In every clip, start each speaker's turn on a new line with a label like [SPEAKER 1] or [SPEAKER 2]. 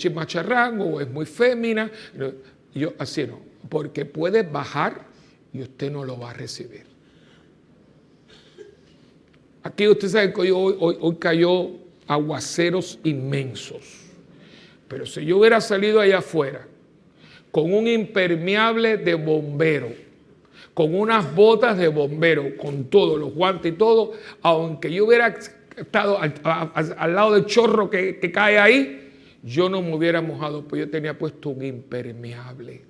[SPEAKER 1] chimacharrango o es muy fémina. Yo así no, porque puede bajar y usted no lo va a recibir. Aquí usted sabe que hoy cayó aguaceros inmensos. Pero si yo hubiera salido allá afuera con un impermeable de bombero, con unas botas de bombero, con todos los guantes y todo, aunque yo hubiera estado al lado del chorro que cae ahí, yo no me hubiera mojado, pues yo tenía puesto un impermeable.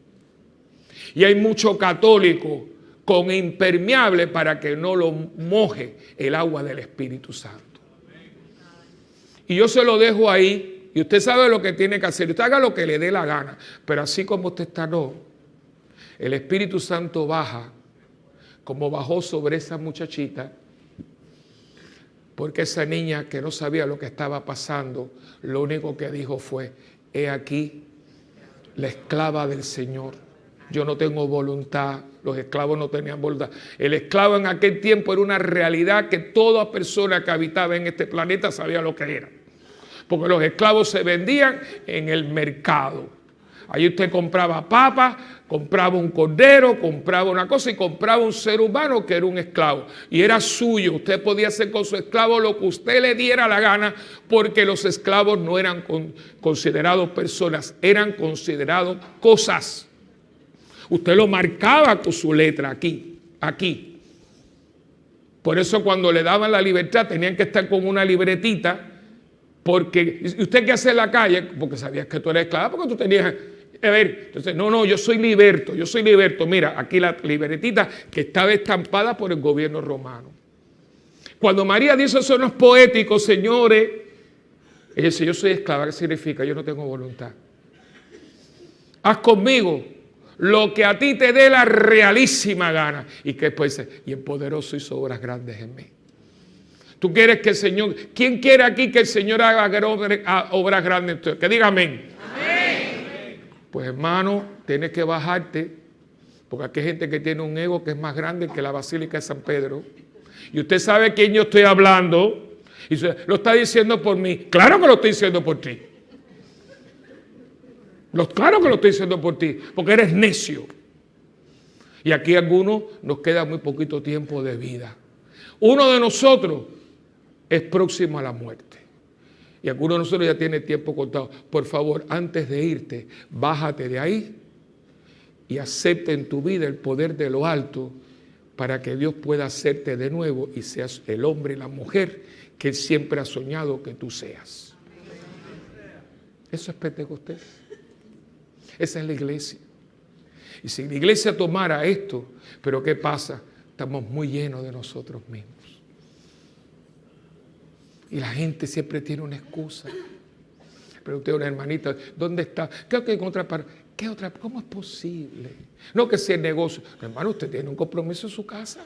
[SPEAKER 1] Y hay mucho católico con impermeable para que no lo moje el agua del Espíritu Santo. Y yo se lo dejo ahí, y usted sabe lo que tiene que hacer. Usted haga lo que le dé la gana, pero así como usted está, no. El Espíritu Santo baja, como bajó sobre esa muchachita, porque esa niña que no sabía lo que estaba pasando, lo único que dijo fue: he aquí la esclava del Señor. Yo no tengo voluntad. Los esclavos no tenían voluntad. El esclavo en aquel tiempo era una realidad que toda persona que habitaba en este planeta sabía lo que era. Porque los esclavos se vendían en el mercado. Ahí usted compraba papas, compraba un cordero, compraba una cosa y compraba un ser humano que era un esclavo. Y era suyo. Usted podía hacer con su esclavo lo que usted le diera la gana, porque los esclavos no eran considerados personas, eran considerados cosas. Usted lo marcaba con su letra aquí, aquí. Por eso cuando le daban la libertad tenían que estar con una libretita, porque ¿usted qué hace en la calle? Porque sabías que tú eres esclava, porque tú tenías... A ver, entonces, no, yo soy liberto. Mira, aquí la libretita que estaba estampada por el gobierno romano. Cuando María dice eso no es poético, señores, ella dice: yo soy esclava. ¿Qué significa? Yo no tengo voluntad. Haz conmigo lo que a ti te dé la realísima gana. Y que después dice: y el poderoso hizo obras grandes en mí. Tú quieres que el Señor... ¿Quién quiere aquí que el Señor haga obras grandes? Que diga amén. Pues hermano, tienes que bajarte, porque aquí hay gente que tiene un ego que es más grande que la Basílica de San Pedro. Y usted sabe quién yo estoy hablando. Y lo está diciendo por mí. Claro que lo estoy diciendo por ti. Claro que lo estoy diciendo por ti, porque eres necio. Y aquí a algunos nos queda muy poquito tiempo de vida. Uno de nosotros es próximo a la muerte. Y algunos de nosotros ya tiene tiempo contado. Por favor, antes de irte, bájate de ahí y acepta en tu vida el poder de lo alto, para que Dios pueda hacerte de nuevo y seas el hombre y la mujer que Él siempre ha soñado que tú seas. Eso es Pentecostés. Esa es la iglesia. Y si la iglesia tomara esto, ¿pero qué pasa? Estamos muy llenos de nosotros mismos. Y la gente siempre tiene una excusa. Pero usted, una hermanita, ¿dónde está? Creo que en otra parte. ¿Qué otra? ¿Cómo es posible? No que sea el negocio. Hermano, usted tiene un compromiso en su casa.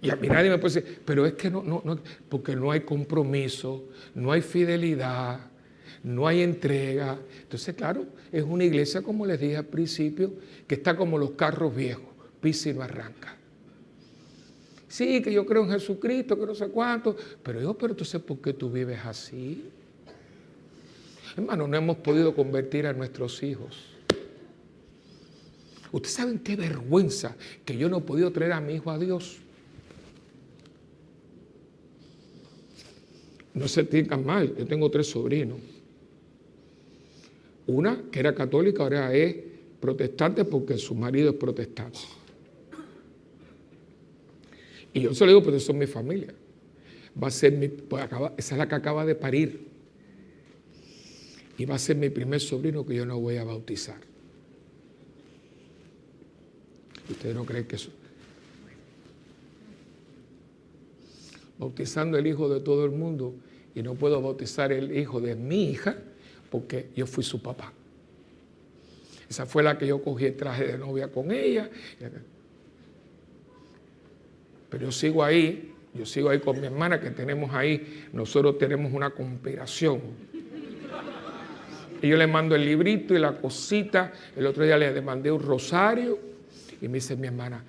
[SPEAKER 1] Y a mí nadie me puede decir, pero es que no, porque no hay compromiso, no hay fidelidad, no hay entrega. Entonces, claro, es una iglesia, como les dije al principio, que está como los carros viejos, pisa y no arranca. Sí, que yo creo en Jesucristo, que no sé cuánto, pero entonces, ¿por qué tú vives así? Hermano, no hemos podido convertir a nuestros hijos. ¿Ustedes saben qué vergüenza que yo no he podido traer a mi hijo a Dios? No se tengan mal, yo tengo 3 sobrinos. Una que era católica, ahora es protestante porque su marido es protestante. Y yo se lo digo, pues eso es mi familia. Va a ser esa es la que acaba de parir. Y va a ser mi primer sobrino que yo no voy a bautizar. ¿Ustedes no creen que eso? Bautizando el hijo de todo el mundo, y no puedo bautizar el hijo de mi hija porque yo fui su papá. Esa fue la que yo cogí el traje de novia con ella. Pero yo sigo ahí con mi hermana, que tenemos ahí, nosotros tenemos una conspiración. Y yo le mando el librito y la cosita. El otro día le mandé un rosario y me dice mi hermana,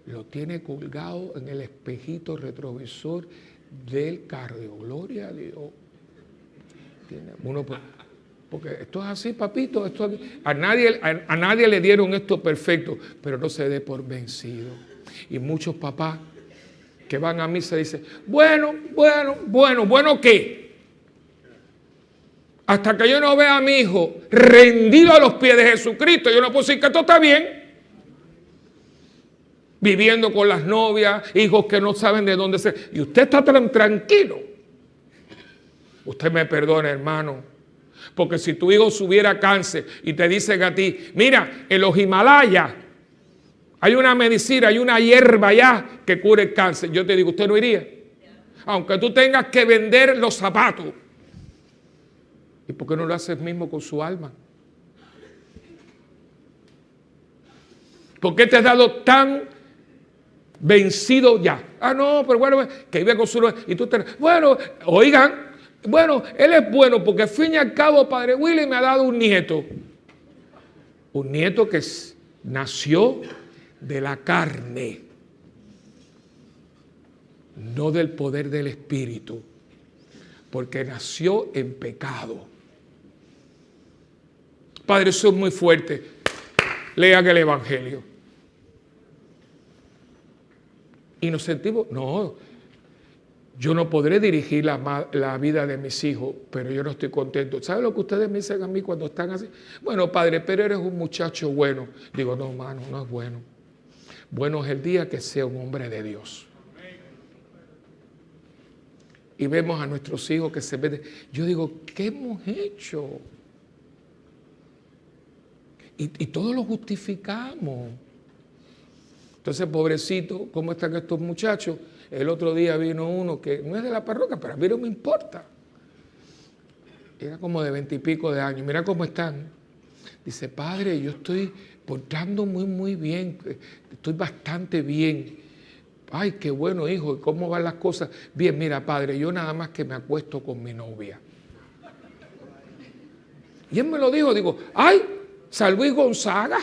[SPEAKER 1] lo tiene colgado en el espejito retrovisor del carro. Gloria a Dios. Porque esto es así, papito. A nadie le dieron esto perfecto, pero no se dé por vencido. Y muchos papás que van a misa dicen, bueno, ¿qué? Hasta que yo no vea a mi hijo rendido a los pies de Jesucristo, yo no puedo decir que esto está bien. Viviendo con las novias, hijos que no saben de dónde ser. Y usted está tan tranquilo. Usted me perdona, hermano. Porque si tu hijo subiera cáncer y te dicen a ti, mira, en los Himalayas hay una medicina, hay una hierba allá que cura el cáncer. Yo te digo, ¿usted no iría? Aunque tú tengas que vender los zapatos. ¿Y por qué no lo haces mismo con su alma? ¿Por qué te has dado tan vencido ya? Ah, no, pero bueno, que vive con su... Y tú te... Bueno, oigan, bueno, él es bueno porque al fin y al cabo Padre Willy me ha dado un nieto. Un nieto que nació de la carne, no del poder del Espíritu, porque nació en pecado. Padre, eso es muy fuerte. Lean el Evangelio. Y nos sentimos, no, yo no podré dirigir la vida de mis hijos, pero yo no estoy contento. ¿Sabe lo que ustedes me dicen a mí cuando están así? Bueno, padre, pero eres un muchacho bueno. Digo, no, hermano, no es bueno. Bueno es el día que sea un hombre de Dios. Y vemos a nuestros hijos que se ven. Yo digo, ¿qué hemos hecho? Y todo lo justificamos. Entonces, pobrecito, ¿cómo están estos muchachos? El otro día vino uno que no es de la parroquia, pero a mí no me importa. Era como de 20 y pico de años. Mira cómo están. Dice, padre, yo estoy portando muy bien. Estoy bastante bien. Ay, qué bueno, hijo. ¿Cómo van las cosas? Bien, mira, padre, yo nada más que me acuesto con mi novia. Y él me lo dijo. Digo, ay, San Luis Gonzaga.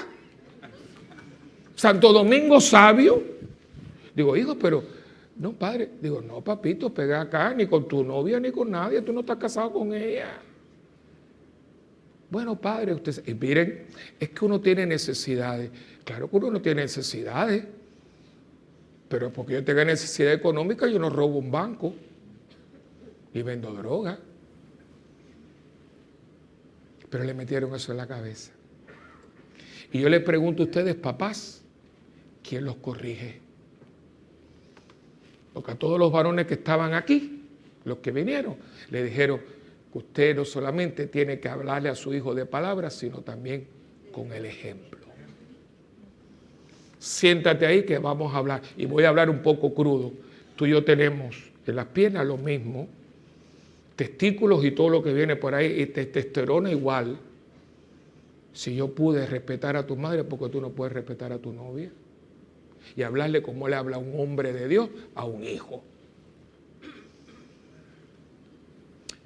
[SPEAKER 1] Santo Domingo Sabio. Digo, hijo, pero... No, padre. Digo, no, papito, pega acá, ni con tu novia, ni con nadie. Tú no estás casado con ella. Bueno, padre, usted... Y miren, es que uno tiene necesidades. Claro que uno no tiene necesidades. Pero porque yo tenga necesidad económica, yo no robo un banco. Y vendo droga. Pero le metieron eso en la cabeza. Y yo le pregunto a ustedes, papás, ¿quién los corrige? Porque a todos los varones que estaban aquí, los que vinieron, le dijeron que usted no solamente tiene que hablarle a su hijo de palabras, sino también con el ejemplo. Siéntate ahí que vamos a hablar. Y voy a hablar un poco crudo. Tú y yo tenemos en las piernas lo mismo, testículos y todo lo que viene por ahí, y testosterona igual. Si yo pude respetar a tu madre, ¿por qué tú no puedes respetar a tu novia? Y hablarle como le habla un hombre de Dios a un hijo.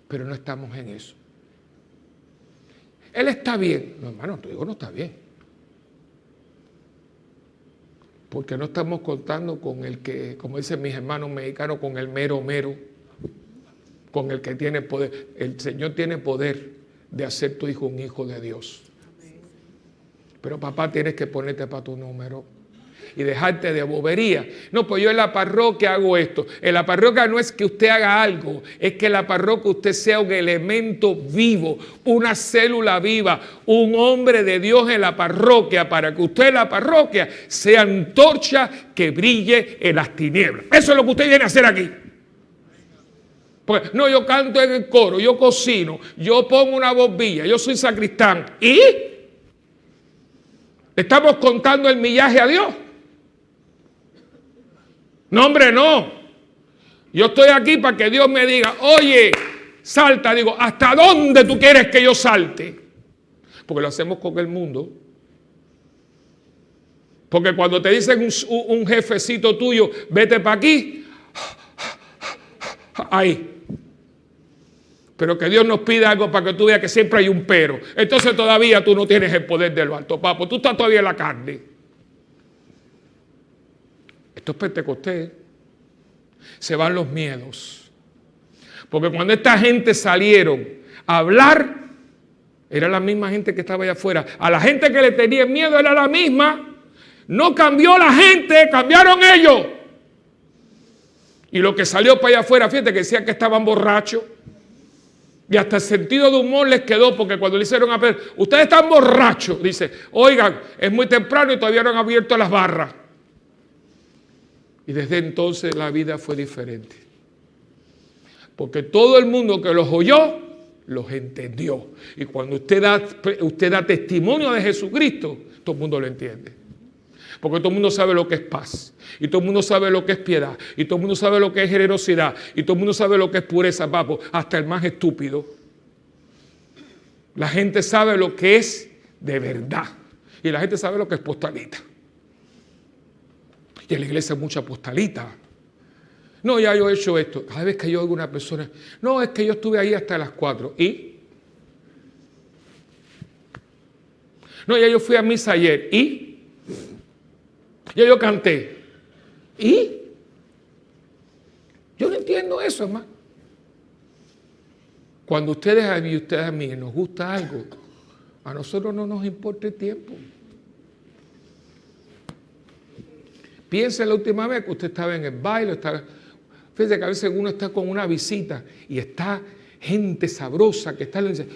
[SPEAKER 1] Pero no estamos en eso. Él está bien. No, hermano, tu hijo no está bien. Porque no estamos contando con el que, como dicen mis hermanos mexicanos, con el mero, con el que tiene poder. El Señor tiene poder de hacer tu hijo un hijo de Dios. Pero papá, tienes que ponerte para tu número y dejarte de bobería. No, pues yo en la parroquia hago esto. En la parroquia no es que usted haga algo, es que en la parroquia usted sea un elemento vivo, una célula viva, un hombre de Dios en la parroquia, para que usted en la parroquia sea antorcha que brille en las tinieblas. Eso es lo que usted viene a hacer aquí. Pues no, yo canto en el coro, yo cocino, yo pongo una bombilla, yo soy sacristán. ¿Y? ¿Estamos contando el millaje a Dios? No, hombre, no. Yo estoy aquí para que Dios me diga, oye, salta. Digo, ¿hasta dónde tú quieres que yo salte? Porque lo hacemos con el mundo. Porque cuando te dicen un jefecito tuyo, vete para aquí, ahí. Pero que Dios nos pida algo para que tú veas que siempre hay un pero. Entonces todavía tú no tienes el poder de lo alto, papo. Tú estás todavía en la carne. Esto es Pentecostés. Se van los miedos. Porque cuando esta gente salieron a hablar, Era la misma gente que estaba allá afuera. A la gente que le tenía miedo era la misma. No cambió la gente, cambiaron ellos. Y lo que salió para allá afuera, fíjate que decían que estaban borrachos. Y hasta el sentido de humor les quedó, porque cuando le hicieron a Pedro, ustedes están borrachos. Dice, oigan, es muy temprano y todavía no han abierto las barras. Y desde entonces la vida fue diferente. Porque todo el mundo que los oyó, los entendió. Y cuando usted da testimonio de Jesucristo, todo el mundo lo entiende. Porque todo el mundo sabe lo que es paz. Y todo el mundo sabe lo que es piedad. Y todo el mundo sabe lo que es generosidad. Y todo el mundo sabe lo que es pureza, papo. Hasta el más estúpido. La gente sabe lo que es de verdad. Y la gente sabe lo que es postalita. Y en la iglesia hay mucha postalita. No, ya yo he hecho esto. Cada vez que yo oigo a una persona, no, es que yo estuve ahí hasta las 4. ¿Y? No, ya yo fui a misa ayer. ¿Y? Ya yo canté. ¿Y? Yo no entiendo eso, hermano. Cuando ustedes a mí y ustedes a mí nos gusta algo, a nosotros no nos importa el tiempo. Piensa en la última vez que usted estaba en el baile, fíjese que a veces uno está con una visita y está gente sabrosa que está y le dice,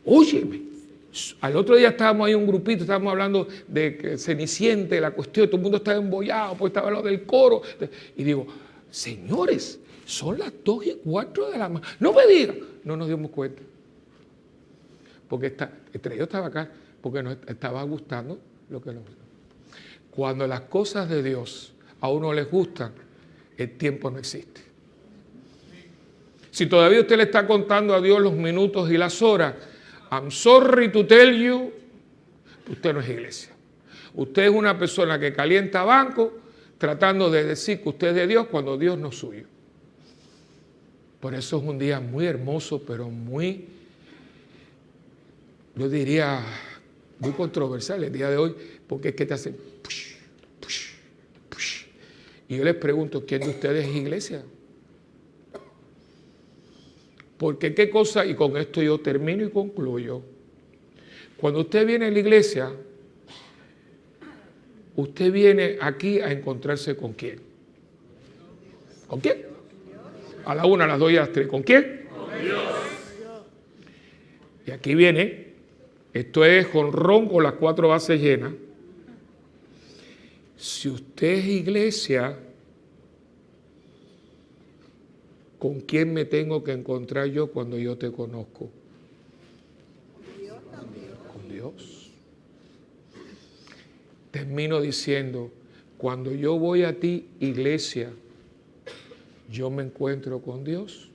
[SPEAKER 1] óyeme, al otro día estábamos ahí un grupito, estábamos hablando de que Cenicienta, la cuestión, todo el mundo estaba embollado, pues estaba lo del coro. Y digo, señores, son las 2:15 de la mañana. No me digan. No nos dimos cuenta. Porque entre ellos estaba acá, porque nos estaba gustando lo que nos gustaba. Cuando las cosas de Dios a uno les gustan, el tiempo no existe. Si todavía usted le está contando a Dios los minutos y las horas, I'm sorry to tell you, usted no es iglesia. Usted es una persona que calienta banco tratando de decir que usted es de Dios cuando Dios no es suyo. Por eso es un día muy hermoso, pero muy, yo diría, muy controversial el día de hoy, porque es que te hacen push, push, push. Y yo les pregunto, ¿quién de ustedes es iglesia? Porque qué cosa, y con esto yo termino y concluyo, cuando usted viene a la iglesia, usted viene aquí a encontrarse con ¿quién? ¿Con quién? A la 1, a las 2 y a las 3. ¿Con quién? Con Dios. Y aquí viene, esto es jonrón con las 4 bases llenas. Si usted es iglesia, ¿con quién me tengo que encontrar yo cuando yo te conozco? Con Dios. Termino diciendo, cuando yo voy a ti, iglesia, yo me encuentro con Dios.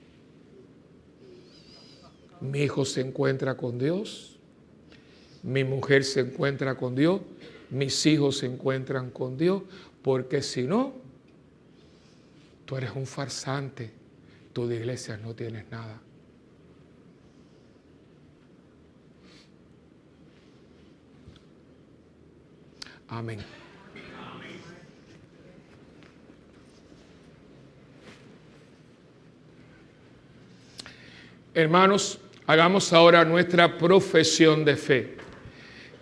[SPEAKER 1] Mi hijo se encuentra con Dios. Mi mujer se encuentra con Dios. Mis hijos se encuentran con Dios. Porque si no, tú eres un farsante. Tú de iglesia no tienes nada. Amén. Hermanos, hagamos ahora nuestra profesión de fe.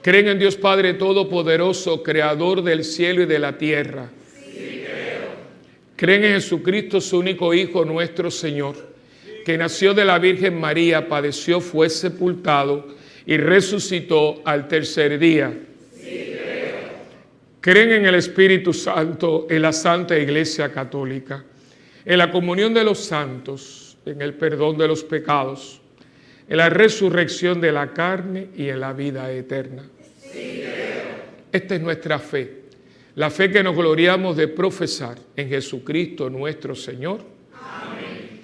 [SPEAKER 1] ¿Creen en Dios Padre Todopoderoso, Creador del cielo y de la tierra? Sí, creo. ¿Creen en Jesucristo, su único Hijo, nuestro Señor, que nació de la Virgen María, padeció, fue sepultado y resucitó al tercer día? Sí, creo. ¿Creen en el Espíritu Santo, en la Santa Iglesia Católica, en la comunión de los santos, en el perdón de los pecados, en la resurrección de la carne y en la vida eterna? Sí, creo. Esta es nuestra fe, la fe que nos gloriamos de profesar en Jesucristo nuestro Señor. Amén.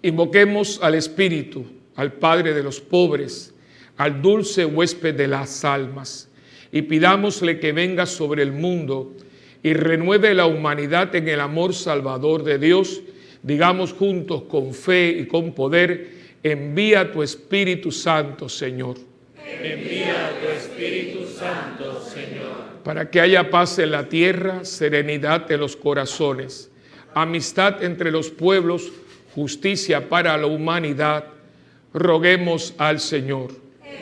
[SPEAKER 1] Invoquemos al Espíritu, al Padre de los pobres, al dulce huésped de las almas, y pidámosle que venga sobre el mundo y renueve la humanidad en el amor salvador de Dios. Digamos juntos con fe y con poder, envía tu Espíritu Santo, Señor. Envía tu Espíritu Santo, Señor. Para que haya paz en la tierra, serenidad en los corazones, amistad entre los pueblos, justicia para la humanidad. Roguemos al Señor.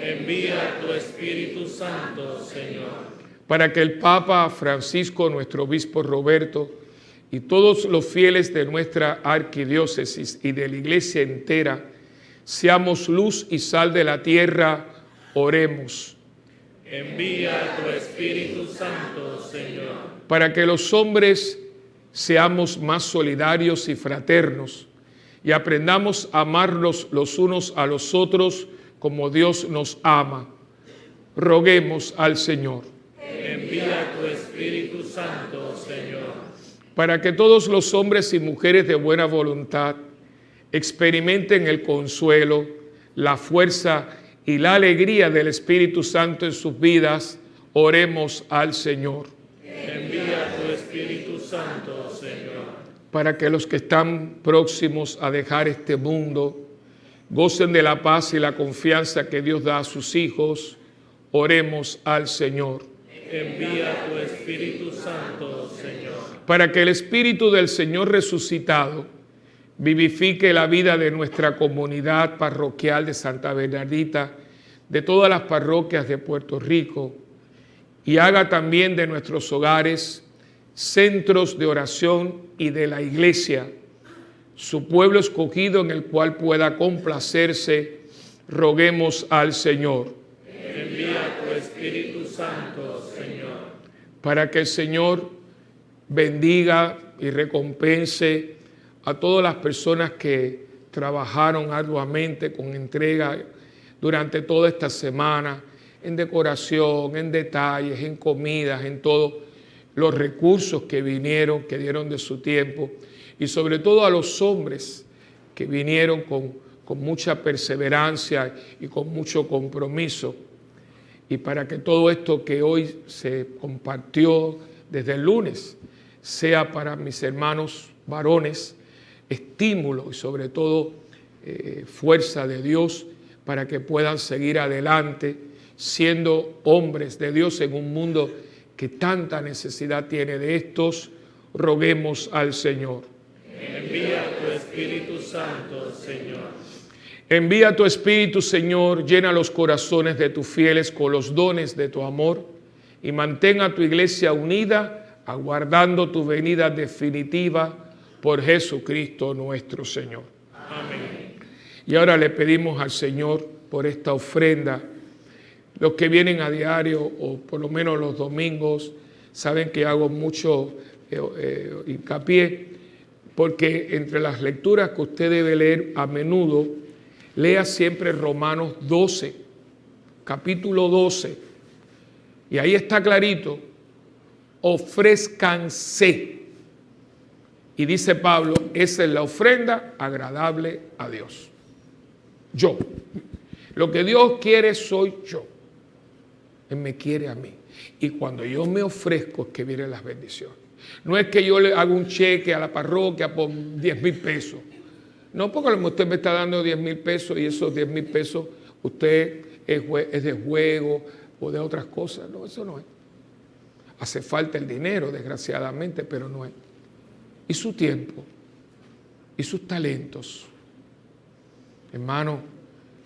[SPEAKER 2] Envía tu Espíritu Santo, Señor.
[SPEAKER 1] Para que el Papa Francisco, nuestro obispo Roberto, y todos los fieles de nuestra arquidiócesis y de la Iglesia entera, seamos luz y sal de la tierra, oremos.
[SPEAKER 2] Envía tu Espíritu Santo, Señor.
[SPEAKER 1] Para que los hombres seamos más solidarios y fraternos y aprendamos a amarnos los unos a los otros como Dios nos ama. Roguemos al Señor.
[SPEAKER 2] Envía tu Espíritu Santo, Señor.
[SPEAKER 1] Para que todos los hombres y mujeres de buena voluntad experimenten el consuelo, la fuerza y la alegría del Espíritu Santo en sus vidas, oremos al Señor.
[SPEAKER 2] Envía tu Espíritu Santo, Señor.
[SPEAKER 1] Para que los que están próximos a dejar este mundo gocen de la paz y la confianza que Dios da a sus hijos, oremos al Señor.
[SPEAKER 2] Envía tu Espíritu Santo, Señor.
[SPEAKER 1] Para que el Espíritu del Señor resucitado vivifique la vida de nuestra comunidad parroquial de Santa Bernardita, de todas las parroquias de Puerto Rico, y haga también de nuestros hogares centros de oración y de la Iglesia, su pueblo escogido en el cual pueda complacerse, roguemos al Señor.
[SPEAKER 2] Envía tu Espíritu Santo, Señor.
[SPEAKER 1] Para que el Señor bendiga y recompense a todas las personas que trabajaron arduamente con entrega durante toda esta semana, en decoración, en detalles, en comidas, en todos los recursos que vinieron, que dieron de su tiempo, y sobre todo a los hombres que vinieron con mucha perseverancia y con mucho compromiso. Y para que todo esto que hoy se compartió desde el lunes sea para mis hermanos varones estímulo y sobre todo fuerza de Dios para que puedan seguir adelante siendo hombres de Dios en un mundo que tanta necesidad tiene de estos. Roguemos al Señor.
[SPEAKER 2] Envía tu Espíritu Santo, Señor.
[SPEAKER 1] Envía tu Espíritu, Señor, llena los corazones de tus fieles con los dones de tu amor y mantén a tu iglesia unida, aguardando tu venida definitiva por Jesucristo nuestro Señor.
[SPEAKER 2] Amén.
[SPEAKER 1] Y ahora le pedimos al Señor por esta ofrenda. Los que vienen a diario o por lo menos los domingos saben que hago mucho hincapié, porque entre las lecturas que usted debe leer a menudo, lea siempre Romanos 12, capítulo 12, y ahí está clarito, ofrézcanse. Y dice Pablo, esa es la ofrenda agradable a Dios. Yo. Lo que Dios quiere soy yo. Él me quiere a mí. Y cuando yo me ofrezco es que vienen las bendiciones. No es que yo le haga un cheque a la parroquia por 10,000 pesos. No, porque a lo mejor usted me está dando 10,000 pesos y esos 10,000 pesos usted es de juego o de otras cosas. No, eso no es. Hace falta el dinero, desgraciadamente, pero no es. Y su tiempo, y sus talentos. Hermano,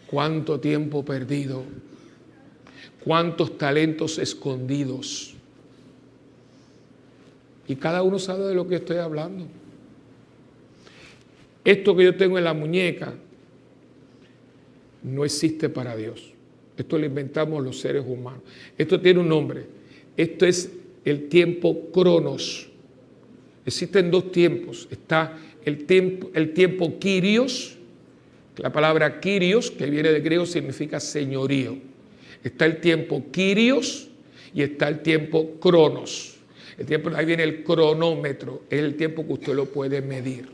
[SPEAKER 1] cuánto tiempo perdido, cuántos talentos escondidos. Y cada uno sabe de lo que estoy hablando. Esto que yo tengo en la muñeca no existe para Dios. Esto lo inventamos los seres humanos. Esto tiene un nombre. Esto es el tiempo Cronos. Existen dos tiempos. Está el tiempo Kyrios. La palabra Kyrios, que viene de griego, significa señorío. Está el tiempo Kyrios y está el tiempo Cronos. El tiempo, ahí viene el cronómetro, es el tiempo que usted lo puede medir.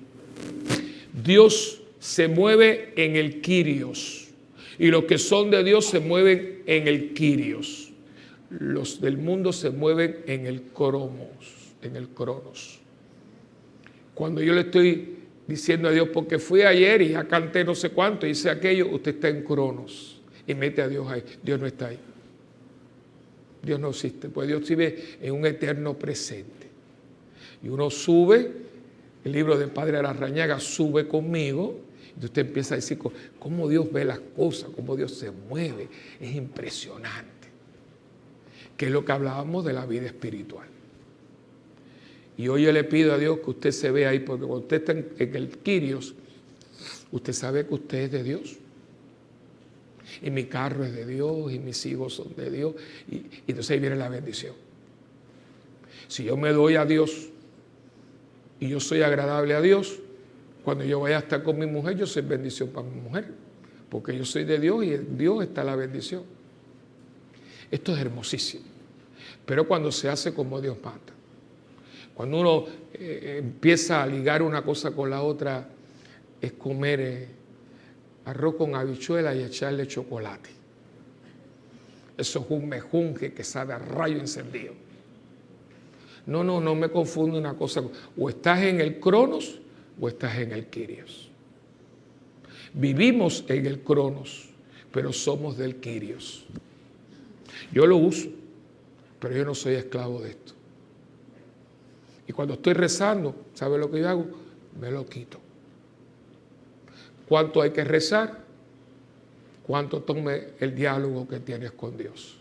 [SPEAKER 1] Dios se mueve en el Kyrios y los que son de Dios se mueven en el Kyrios. Los del mundo se mueven en el Cronos. Cuando yo le estoy diciendo a Dios, porque fui ayer y ya canté no sé cuánto, hice aquello, usted está en Cronos y mete a Dios ahí. Dios no está ahí. Dios no existe, pues Dios vive en un eterno presente. Y uno sube, el libro del Padre Larrañaga sube conmigo, Y usted empieza a decir cómo Dios ve las cosas, cómo Dios se mueve. Es impresionante. Que es lo que hablábamos de la vida espiritual. Y hoy yo le pido a Dios que usted se vea ahí, porque cuando usted está en el Kyrios, usted sabe que usted es de Dios. Y mi carro es de Dios, y mis hijos son de Dios. Y entonces ahí viene la bendición. Si yo me doy a Dios y yo soy agradable a Dios, cuando yo vaya a estar con mi mujer, yo soy bendición para mi mujer. Porque yo soy de Dios y en Dios está la bendición. Esto es hermosísimo. Pero cuando se hace como Dios manda. Cuando uno empieza a ligar una cosa con la otra, es comer arroz con habichuela y echarle chocolate. Eso es un mejunje que sabe a rayo encendido. No me confunde una cosa. O estás en el Cronos o estás en el Kyrios. Vivimos en el Cronos, pero somos del Kyrios. Yo lo uso, pero yo no soy esclavo de esto. Y cuando estoy rezando, ¿sabe lo que yo hago? Me lo quito. ¿Cuánto hay que rezar? ¿Cuánto tome el diálogo que tienes con Dios?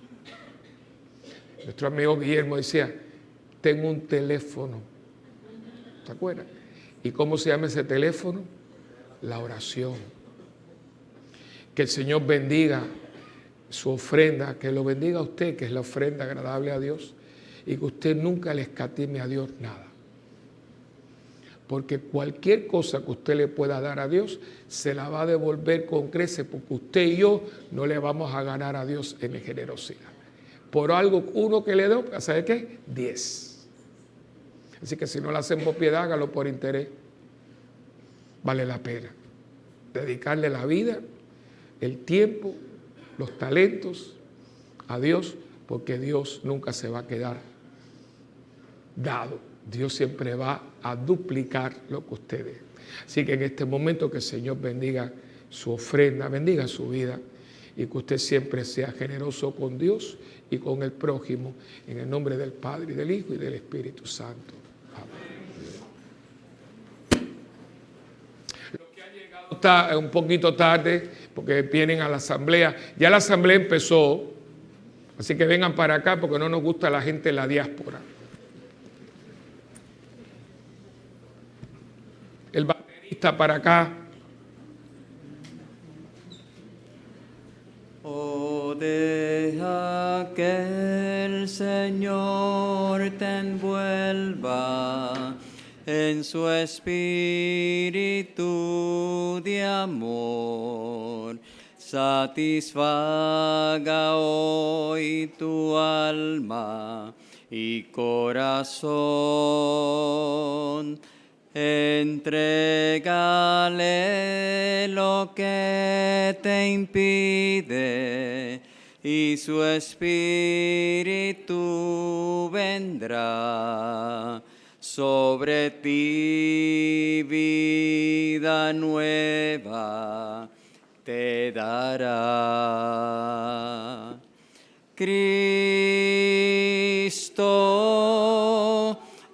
[SPEAKER 1] Nuestro amigo Guillermo decía, tengo un teléfono. ¿Se acuerdan? ¿Y cómo se llama ese teléfono? La oración. Que el Señor bendiga su ofrenda, que lo bendiga a usted, que es la ofrenda agradable a Dios, y que usted nunca le escatime a Dios nada. Porque cualquier cosa que usted le pueda dar a Dios, se la va a devolver con creces, porque usted y yo no le vamos a ganar a Dios en generosidad. Por algo, uno que le dé, ¿sabe qué? 10. Así que si no le hacen por piedad, hágalo por interés. Vale la pena. Dedicarle la vida, el tiempo, los talentos a Dios, porque Dios nunca se va a quedar dado. Dios siempre va a duplicar lo que usted dé. Así que en este momento que el Señor bendiga su ofrenda, bendiga su vida y que usted siempre sea generoso con Dios y con el prójimo, en el nombre del Padre, y del Hijo y del Espíritu Santo. Amén. Los que han llegado un poquito tarde, porque vienen a la asamblea, ya la asamblea empezó, así que vengan para acá porque no nos gusta la gente en la diáspora. El baterista para acá.
[SPEAKER 3] Oh, deja que el Señor te envuelva en su espíritu de amor. Satisfaga hoy tu alma y corazón. Entrégale lo que te impide y su espíritu vendrá sobre ti, vida nueva te dará. Cristo,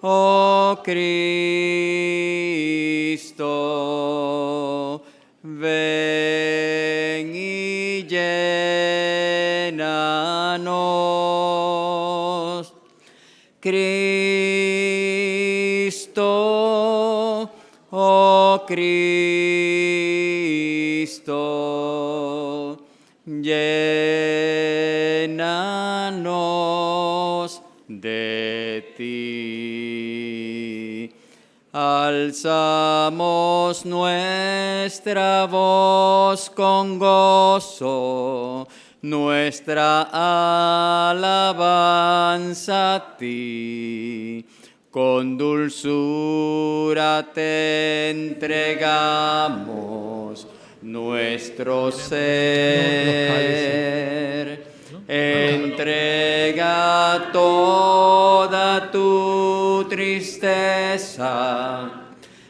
[SPEAKER 3] oh Cristo, ven y llénanos. Cristo, oh Cristo, llénanos de ti. Alzamos nuestra voz con gozo, nuestra alabanza a ti. Con dulzura te entregamos nuestro ser. Entrega toda tu tristeza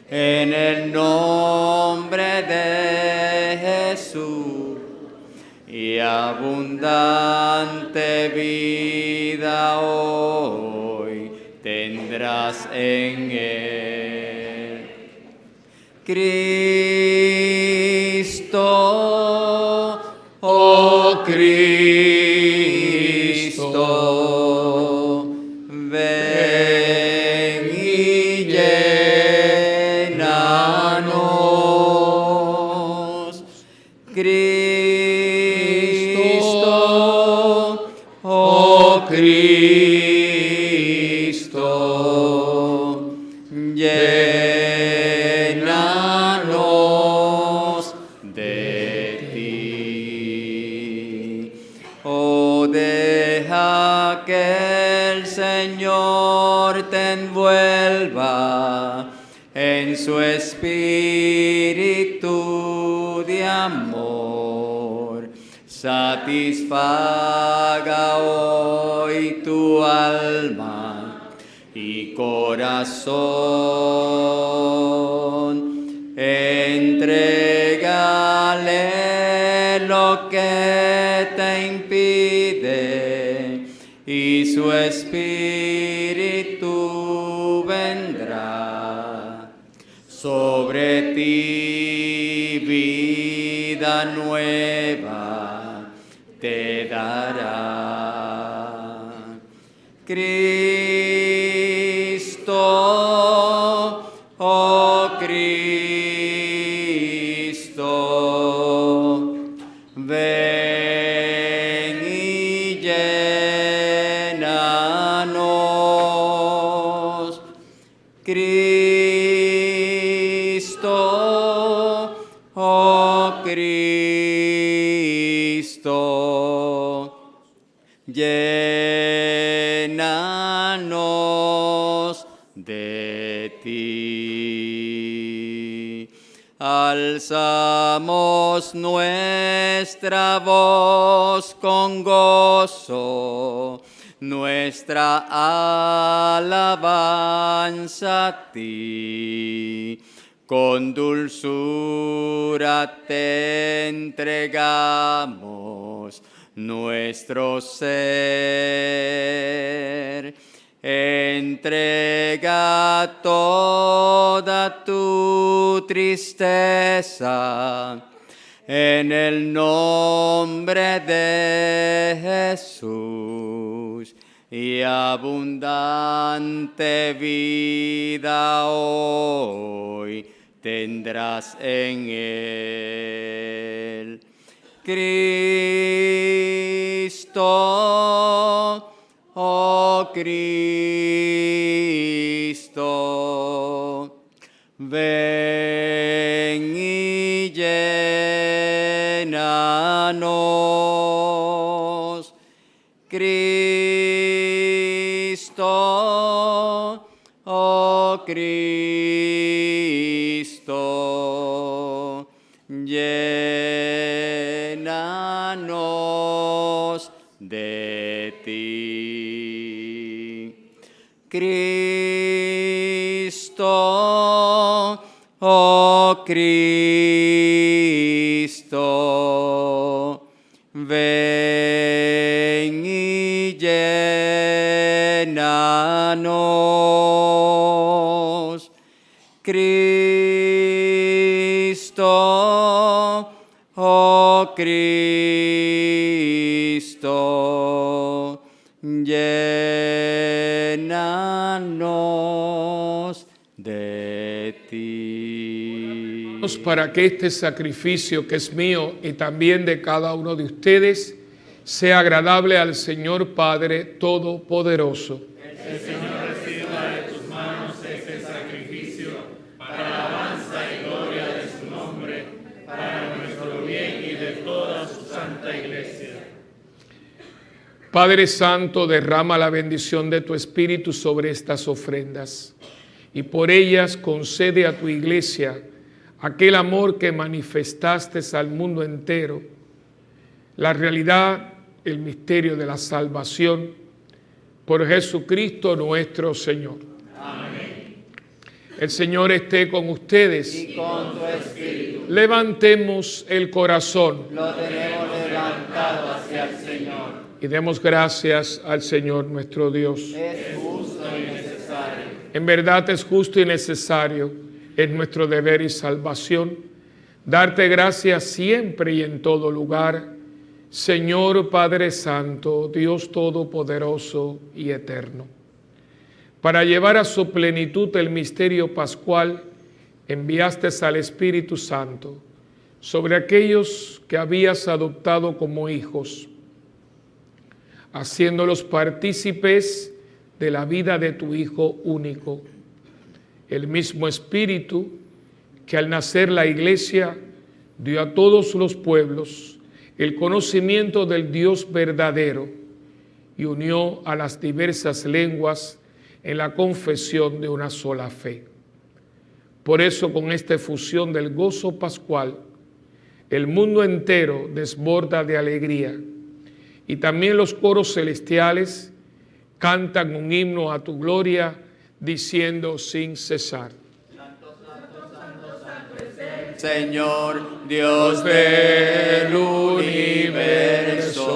[SPEAKER 3] en el nombre de Jesús y abundante vida hoy tendrás en él. Cristo, oh Cristo, ven y llénanos. Cristo, oh Cristo, llénanos de ti. Oh, deja que el Señor te envuelva en su espíritu de amor. Satisfaga hoy tu alma y corazón. Entrégale lo que te impide y su espíritu vendrá sobre ti, vida nueva te dará. Cristo, oh Cristo, ven y llénanos. Cristo, oh Cristo, llénanos de ti. Alzamos nuestra voz con gozo, nuestra alabanza a ti. Con dulzura te entregamos nuestro ser. Entrega toda tu tristeza en el nombre de Jesús, y abundante vida hoy tendrás en él. Cristo, oh Cristo, ven y llénanos. Cristo, oh Cristo, llénanos de ti. Cristo, oh Cristo, ven y llénanos. Cristo, oh Cristo, llénanos de ti.
[SPEAKER 1] Para que este sacrificio que es mío y también de cada uno de ustedes sea agradable al Señor Padre Todopoderoso.
[SPEAKER 2] El Señor reciba de tus manos este sacrificio para alabanza y gloria de su nombre, para nuestro bien y de toda su santa iglesia.
[SPEAKER 1] Padre Santo, derrama la bendición de tu Espíritu sobre estas ofrendas y por ellas concede a tu iglesia aquel amor que manifestaste al mundo entero, la realidad, el misterio de la salvación, por Jesucristo nuestro Señor.
[SPEAKER 2] Amén.
[SPEAKER 1] El Señor esté con ustedes.
[SPEAKER 3] Y con tu espíritu.
[SPEAKER 1] Levantemos el corazón.
[SPEAKER 3] Lo tenemos levantado hacia el Señor.
[SPEAKER 1] Y demos gracias al Señor nuestro Dios.
[SPEAKER 3] Es justo y necesario.
[SPEAKER 1] En verdad es justo y necesario, es nuestro deber y salvación, Darte gracias siempre y en todo lugar, Señor Padre Santo, Dios Todopoderoso y Eterno. Para llevar a su plenitud el misterio pascual, enviaste al Espíritu Santo sobre aquellos que habías adoptado como hijos, haciéndolos partícipes de la vida de tu Hijo único. El mismo Espíritu que al nacer la Iglesia dio a todos los pueblos el conocimiento del Dios verdadero y unió a las diversas lenguas en la confesión de una sola fe. Por eso, con esta efusión del gozo pascual, el mundo entero desborda de alegría y también los coros celestiales cantan un himno a tu gloria, diciendo sin cesar:
[SPEAKER 3] Señor, Dios del universo,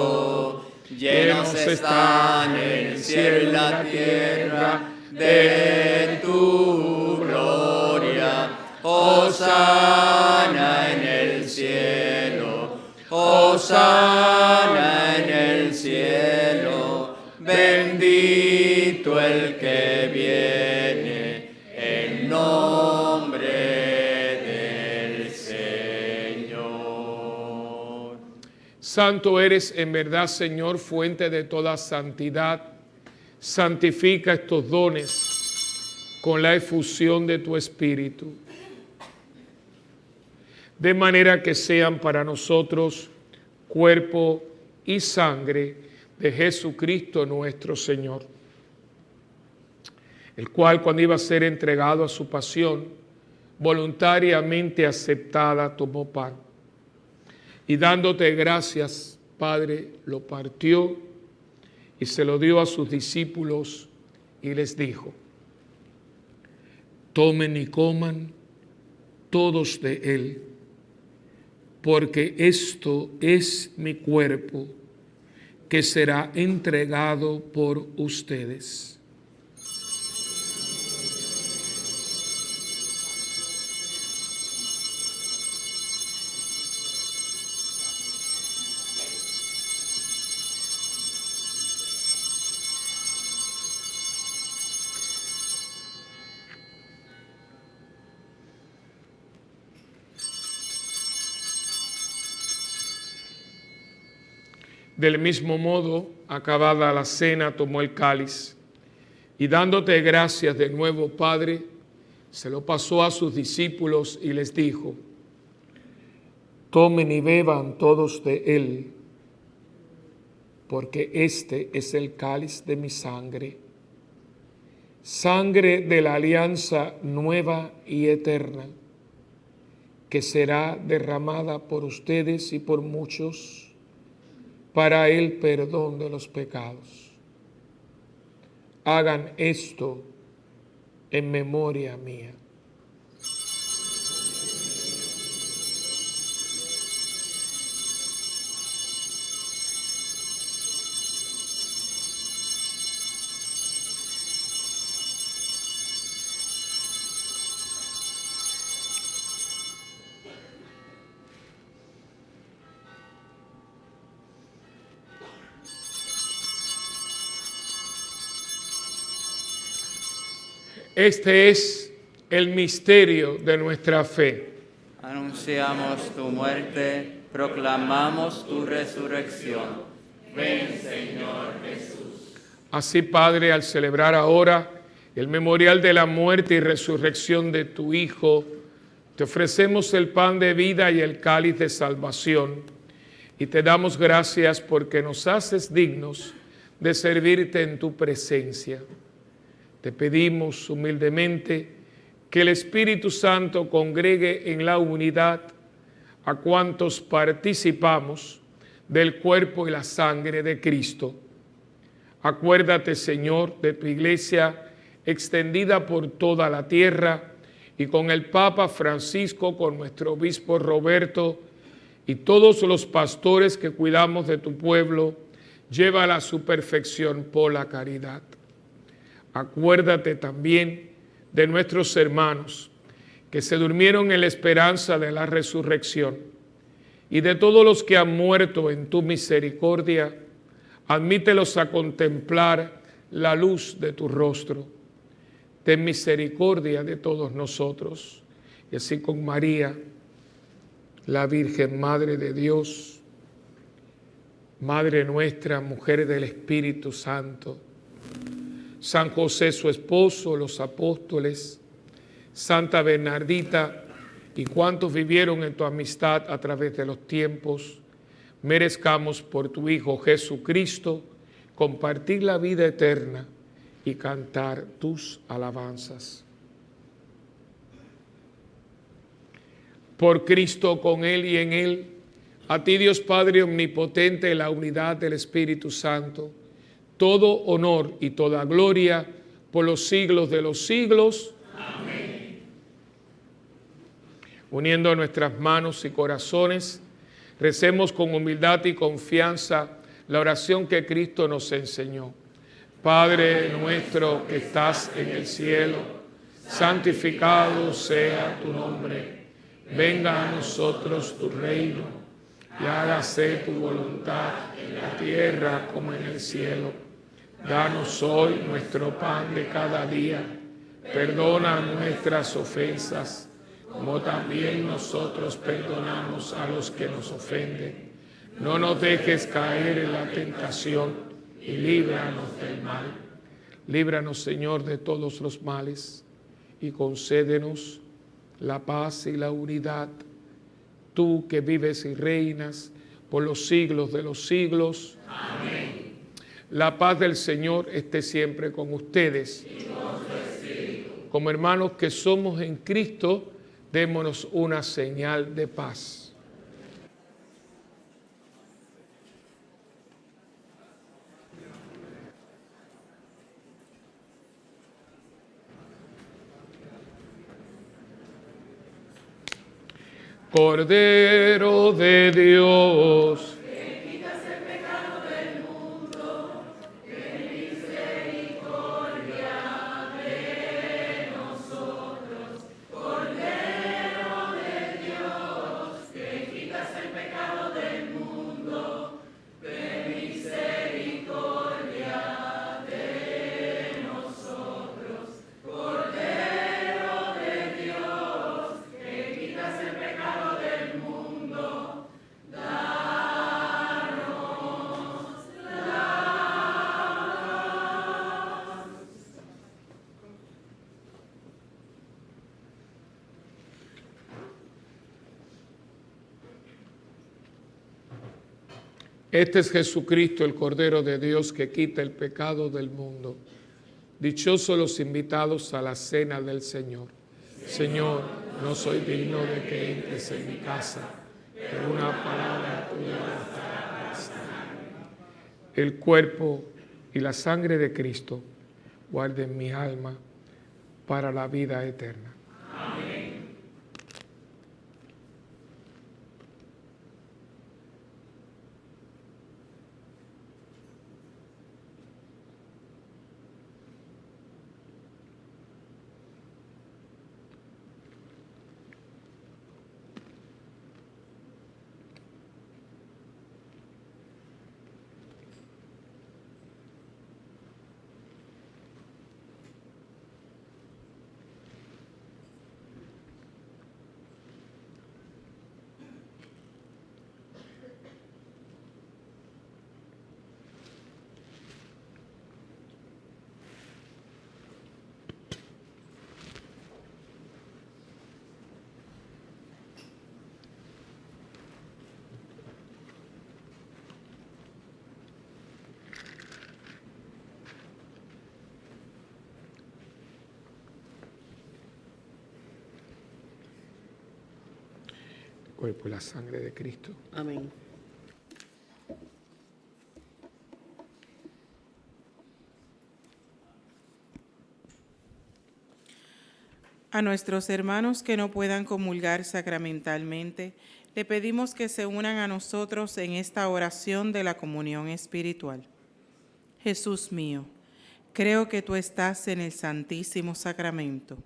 [SPEAKER 3] llenos están el cielo y la tierra de tu gloria. Hosana en el cielo, hosana en el cielo, bendito el que viene en nombre del Señor.
[SPEAKER 1] Santo eres en verdad, Señor, fuente de toda santidad. Santifica estos dones con la efusión de tu Espíritu, de manera que sean para nosotros cuerpo y sangre de Jesucristo nuestro Señor, el cual, cuando iba a ser entregado a su pasión, voluntariamente aceptada, tomó pan y dándote gracias, Padre, lo partió y se lo dio a sus discípulos y les dijo: tomen y coman todos de él, porque esto es mi cuerpo que será entregado por ustedes. Del mismo modo, acabada la cena, tomó el cáliz y dándote gracias de nuevo, Padre, se lo pasó a sus discípulos y les dijo: tomen y beban todos de él, porque este es el cáliz de mi sangre, sangre de la alianza nueva y eterna, que será derramada por ustedes y por muchos para el perdón de los pecados. Hagan esto en memoria mía. Este es el misterio de nuestra fe.
[SPEAKER 3] Anunciamos tu muerte, proclamamos tu resurrección. Ven, Señor Jesús.
[SPEAKER 1] Así, Padre, al celebrar ahora el memorial de la muerte y resurrección de tu Hijo, te ofrecemos el pan de vida y el cáliz de salvación, y te damos gracias porque nos haces dignos de servirte en tu presencia. Te pedimos humildemente que el Espíritu Santo congregue en la unidad a cuantos participamos del cuerpo y la sangre de Cristo. Acuérdate, Señor, de tu iglesia extendida por toda la tierra y con el Papa Francisco, con nuestro obispo Roberto y todos los pastores que cuidamos de tu pueblo, llévala a su perfección por la caridad. Acuérdate también de nuestros hermanos que se durmieron en la esperanza de la resurrección, y de todos los que han muerto en tu misericordia, admítelos a contemplar la luz de tu rostro. Ten misericordia de todos nosotros, y así con María, la Virgen Madre de Dios, Madre nuestra, Mujer del Espíritu Santo, San José su esposo, los apóstoles, Santa Bernardita y cuantos vivieron en tu amistad a través de los tiempos, merezcamos por tu Hijo Jesucristo compartir la vida eterna y cantar tus alabanzas. Por Cristo, con Él y en Él, a ti Dios Padre omnipotente, en la unidad del Espíritu Santo, todo honor y toda gloria por los siglos de los siglos. Amén. Uniendo nuestras manos y corazones, recemos con humildad y confianza la oración que Cristo nos enseñó. Padre nuestro que estás en el cielo, santificado sea tu nombre. Venga a nosotros tu reino, y hágase tu voluntad en la tierra como en el cielo. Danos hoy nuestro pan de cada día. Perdona nuestras ofensas, como también nosotros perdonamos a los que nos ofenden. No nos dejes caer en la tentación, y líbranos del mal. Líbranos, Señor, de todos los males, y concédenos la paz y la unidad, tú que vives y reinas por los siglos de los siglos. Amén. La paz del Señor esté siempre con ustedes. Y con su espíritu. Como hermanos que somos en Cristo, démonos una señal de paz. Cordero de Dios,
[SPEAKER 2] que quitas el pecado del mundo, ten misericordia de nosotros. Cordero de Dios, que quitas el pecado del mundo, ten misericordia de nosotros. Cordero de Dios, que quitas el pecado del mundo, danos la paz.
[SPEAKER 1] este es Jesucristo, el Cordero de Dios que quita el pecado del mundo. Dichosos los invitados a la cena del Señor. Señor, no soy digno de que entres en mi casa, pero una palabra tuya bastará para sanarme. El cuerpo y la sangre de Cristo guarden mi alma para la vida eterna.
[SPEAKER 2] Amén.
[SPEAKER 1] El cuerpo y la sangre de Cristo.
[SPEAKER 4] Amén.
[SPEAKER 5] A nuestros hermanos que no puedan comulgar sacramentalmente, le pedimos que se unan a nosotros en esta oración de la comunión espiritual. Jesús mío, creo que tú estás en el Santísimo Sacramento.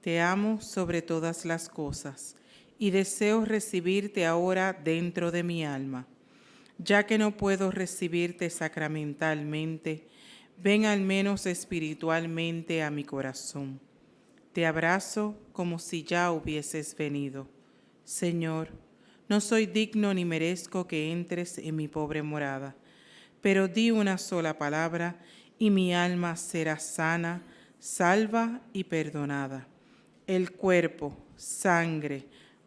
[SPEAKER 5] Te amo sobre todas las cosas y deseo recibirte ahora dentro de mi alma. Ya que no puedo recibirte sacramentalmente, ven al menos espiritualmente a mi corazón. Te abrazo como si ya hubieses venido. Señor, no soy digno ni merezco que entres en mi pobre morada, pero di una sola palabra y mi alma será sana, salva y perdonada. El cuerpo, sangre,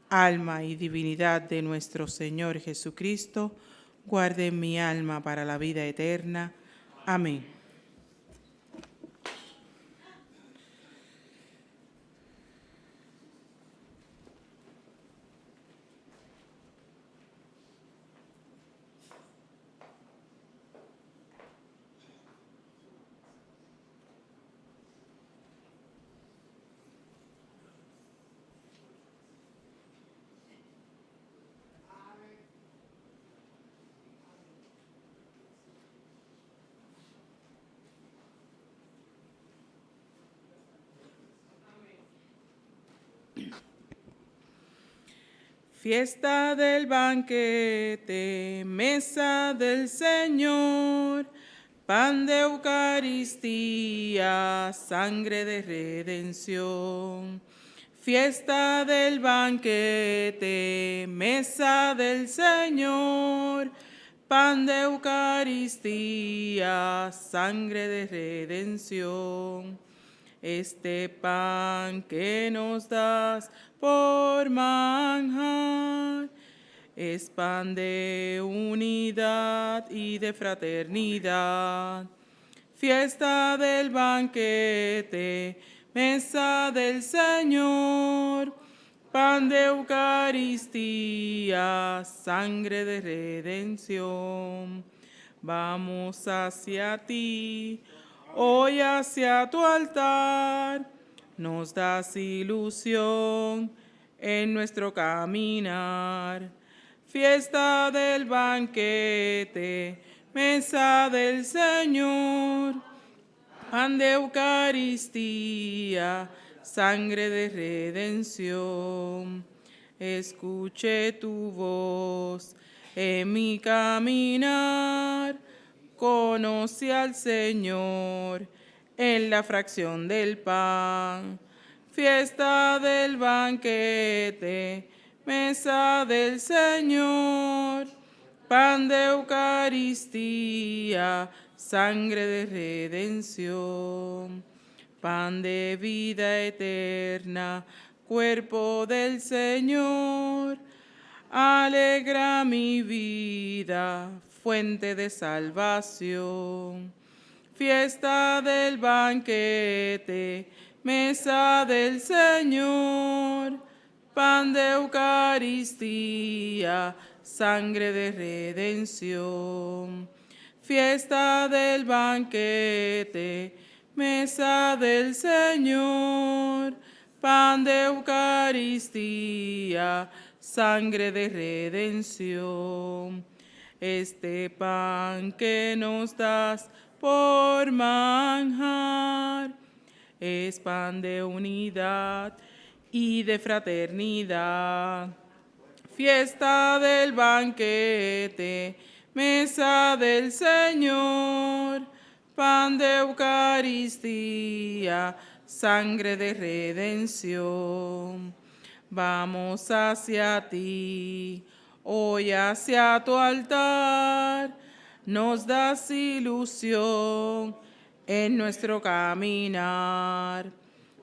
[SPEAKER 5] alma y divinidad de nuestro Señor Jesucristo, guarde mi alma para la vida eterna. Amén. Fiesta del banquete, mesa del Señor, pan de Eucaristía, sangre de redención. Fiesta del banquete, mesa del Señor, pan de Eucaristía, sangre de redención. Este pan que nos das por manjar es pan de unidad y de fraternidad. Fiesta del banquete, mesa del Señor, pan de Eucaristía, sangre de redención. Vamos hacia ti, hoy hacia tu altar, nos das ilusión en nuestro caminar. Fiesta del banquete, mesa del Señor, pan de Eucaristía, sangre de redención. Escuché tu voz en mi caminar, conocí al Señor en la fracción del pan. Fiesta del banquete, mesa del Señor, pan de Eucaristía, sangre de redención. Pan de vida eterna, cuerpo del Señor, alegra mi vida, fuente de salvación. Fiesta del banquete, mesa del Señor, pan de Eucaristía, sangre de redención. Fiesta del banquete, mesa del Señor, pan de Eucaristía, sangre de redención. Este pan que nos das por manjar es pan de unidad y de fraternidad. Fiesta del banquete, mesa del Señor, pan de Eucaristía, sangre de redención. Vamos hacia ti, hoy hacia tu altar, nos das ilusión en nuestro caminar.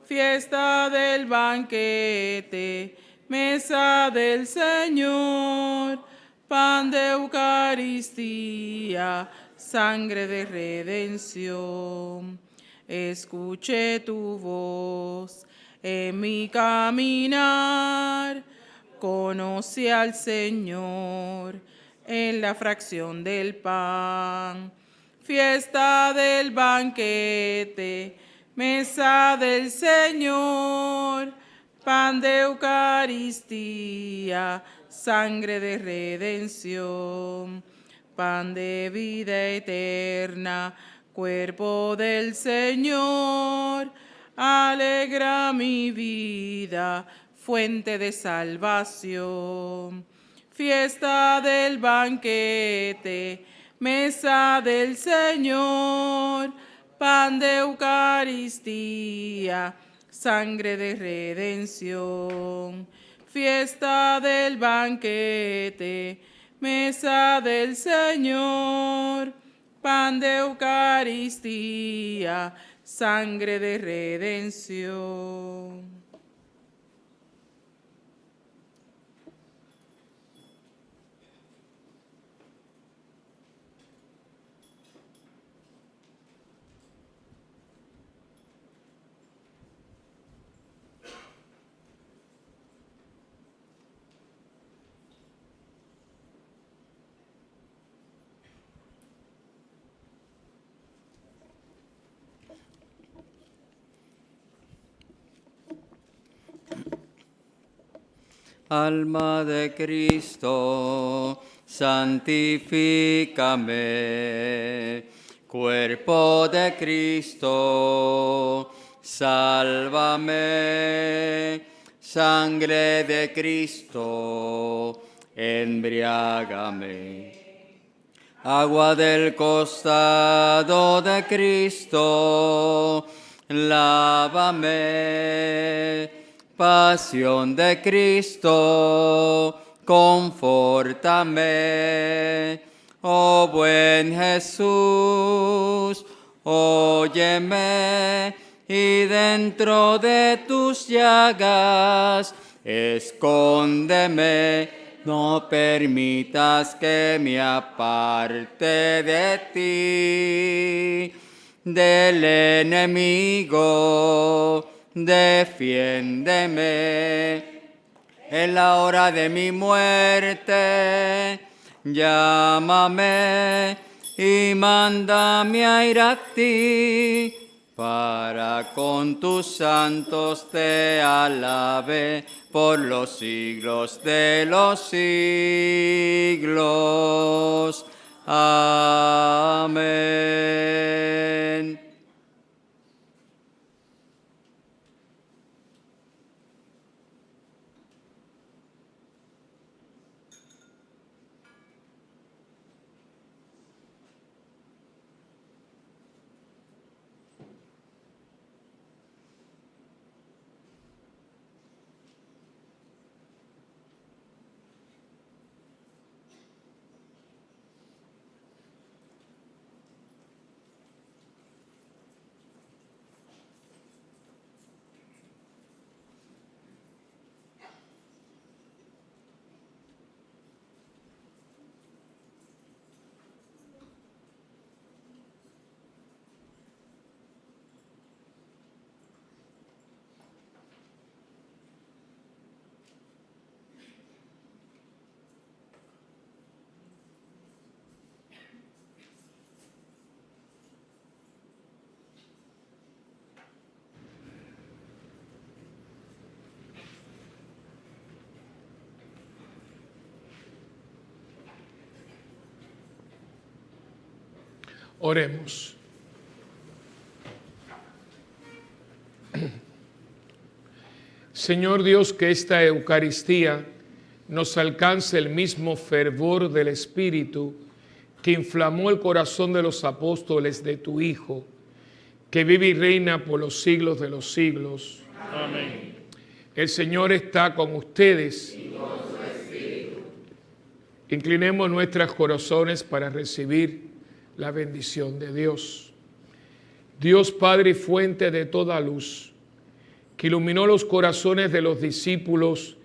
[SPEAKER 5] Fiesta del banquete, mesa del Señor, pan de Eucaristía, sangre de redención. Escuché tu voz en mi caminar, conocí al Señor en la fracción del pan. Fiesta del banquete, mesa del Señor, pan de Eucaristía, sangre de redención. Pan de vida eterna, cuerpo del Señor, alegra mi vida, fuente de salvación. Fiesta del banquete, mesa del Señor, pan de Eucaristía, sangre de redención. Fiesta del banquete, mesa del Señor, pan de Eucaristía, sangre de redención.
[SPEAKER 3] Alma de Cristo, santifícame. Cuerpo de Cristo, sálvame. Sangre de Cristo, embriágame. Agua del costado de Cristo, lávame. Pasión de Cristo, confórtame. Oh buen Jesús, óyeme, y dentro de tus llagas, escóndeme. No permitas que me aparte de ti, del enemigo. Defiéndeme en la hora de mi muerte, llámame y mándame a ir a ti, para con tus santos te alabe por los siglos de los siglos. Amén.
[SPEAKER 1] Oremos. Señor Dios, que esta Eucaristía nos alcance el mismo fervor del Espíritu que inflamó el corazón de los apóstoles de tu Hijo, que vive y reina por los siglos de los siglos.
[SPEAKER 2] Amén.
[SPEAKER 1] El Señor está con ustedes.
[SPEAKER 2] Y con su espíritu.
[SPEAKER 1] Inclinemos nuestros corazones para recibir la bendición de Dios. Dios Padre y fuente de toda luz, que iluminó los corazones de los discípulos,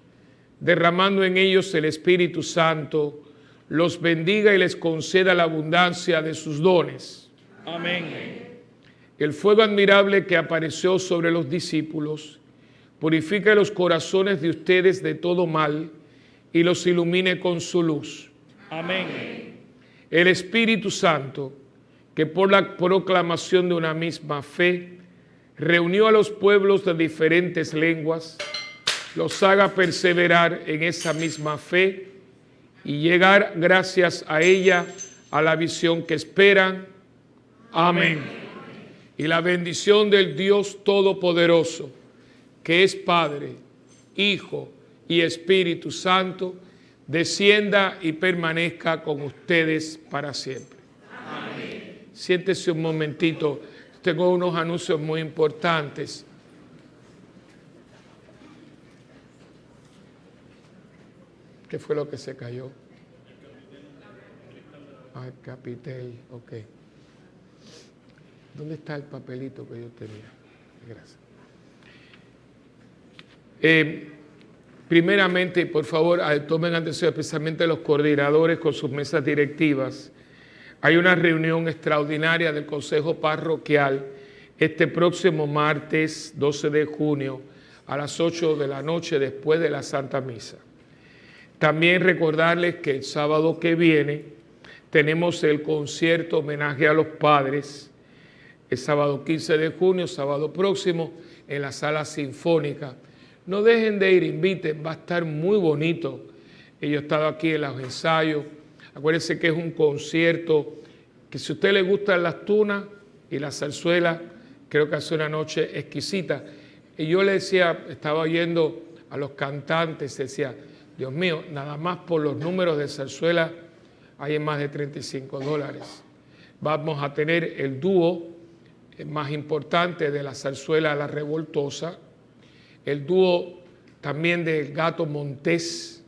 [SPEAKER 1] derramando en ellos el Espíritu Santo, los bendiga y les conceda la abundancia de sus dones.
[SPEAKER 2] Amén.
[SPEAKER 1] El fuego admirable que apareció sobre los discípulos purifique los corazones de ustedes de todo mal y los ilumine con su luz.
[SPEAKER 2] Amén.
[SPEAKER 1] El Espíritu Santo, que por la proclamación de una misma fe reunió a los pueblos de diferentes lenguas, los haga perseverar en esa misma fe y llegar gracias a ella a la visión que esperan. Amén. y la bendición del Dios Todopoderoso, que es Padre, Hijo y Espíritu Santo, descienda y permanezca con ustedes para siempre. Amén. Siéntese un momentito. Tengo unos anuncios muy importantes. ¿Qué fue lo que se cayó? Ah, el capitel, ok. ¿Dónde está el papelito que yo tenía? Gracias. Primeramente, por favor, tomen atención, especialmente los coordinadores con sus mesas directivas. Hay una reunión extraordinaria del Consejo Parroquial este próximo martes 12 de junio a las 8 de la noche después de la Santa Misa. También recordarles que el sábado que viene tenemos el concierto homenaje a los padres, el sábado 15 de junio, sábado próximo, en la Sala Sinfónica. No dejen de ir, inviten, va a estar muy bonito. Yo he estado aquí en los ensayos. Acuérdense que es un concierto que si a usted le gustan las tunas y la zarzuela, creo que hace una noche exquisita. Y yo le decía, estaba oyendo a los cantantes, decía, Dios mío, nada más por los números de zarzuela hay más de $35. Vamos a tener el dúo más importante de la zarzuela La Revoltosa, el dúo también del Gato Montés,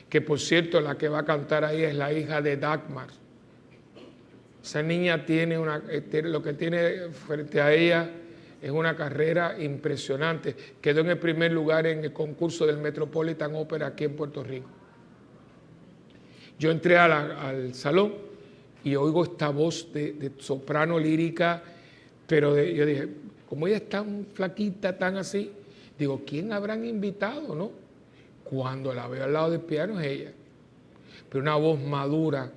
[SPEAKER 1] que por cierto la que va a cantar ahí es la hija de Dagmar. Esa niña tiene lo que tiene frente a ella es una carrera impresionante. Quedó en el primer lugar en el concurso del Metropolitan Opera aquí en Puerto Rico. Yo entré al salón y oigo esta voz de soprano lírica, pero yo dije, como ella es tan flaquita, tan así, digo, ¿quién habrán invitado, no? Cuando la veo al lado del piano es ella. Pero una voz madura,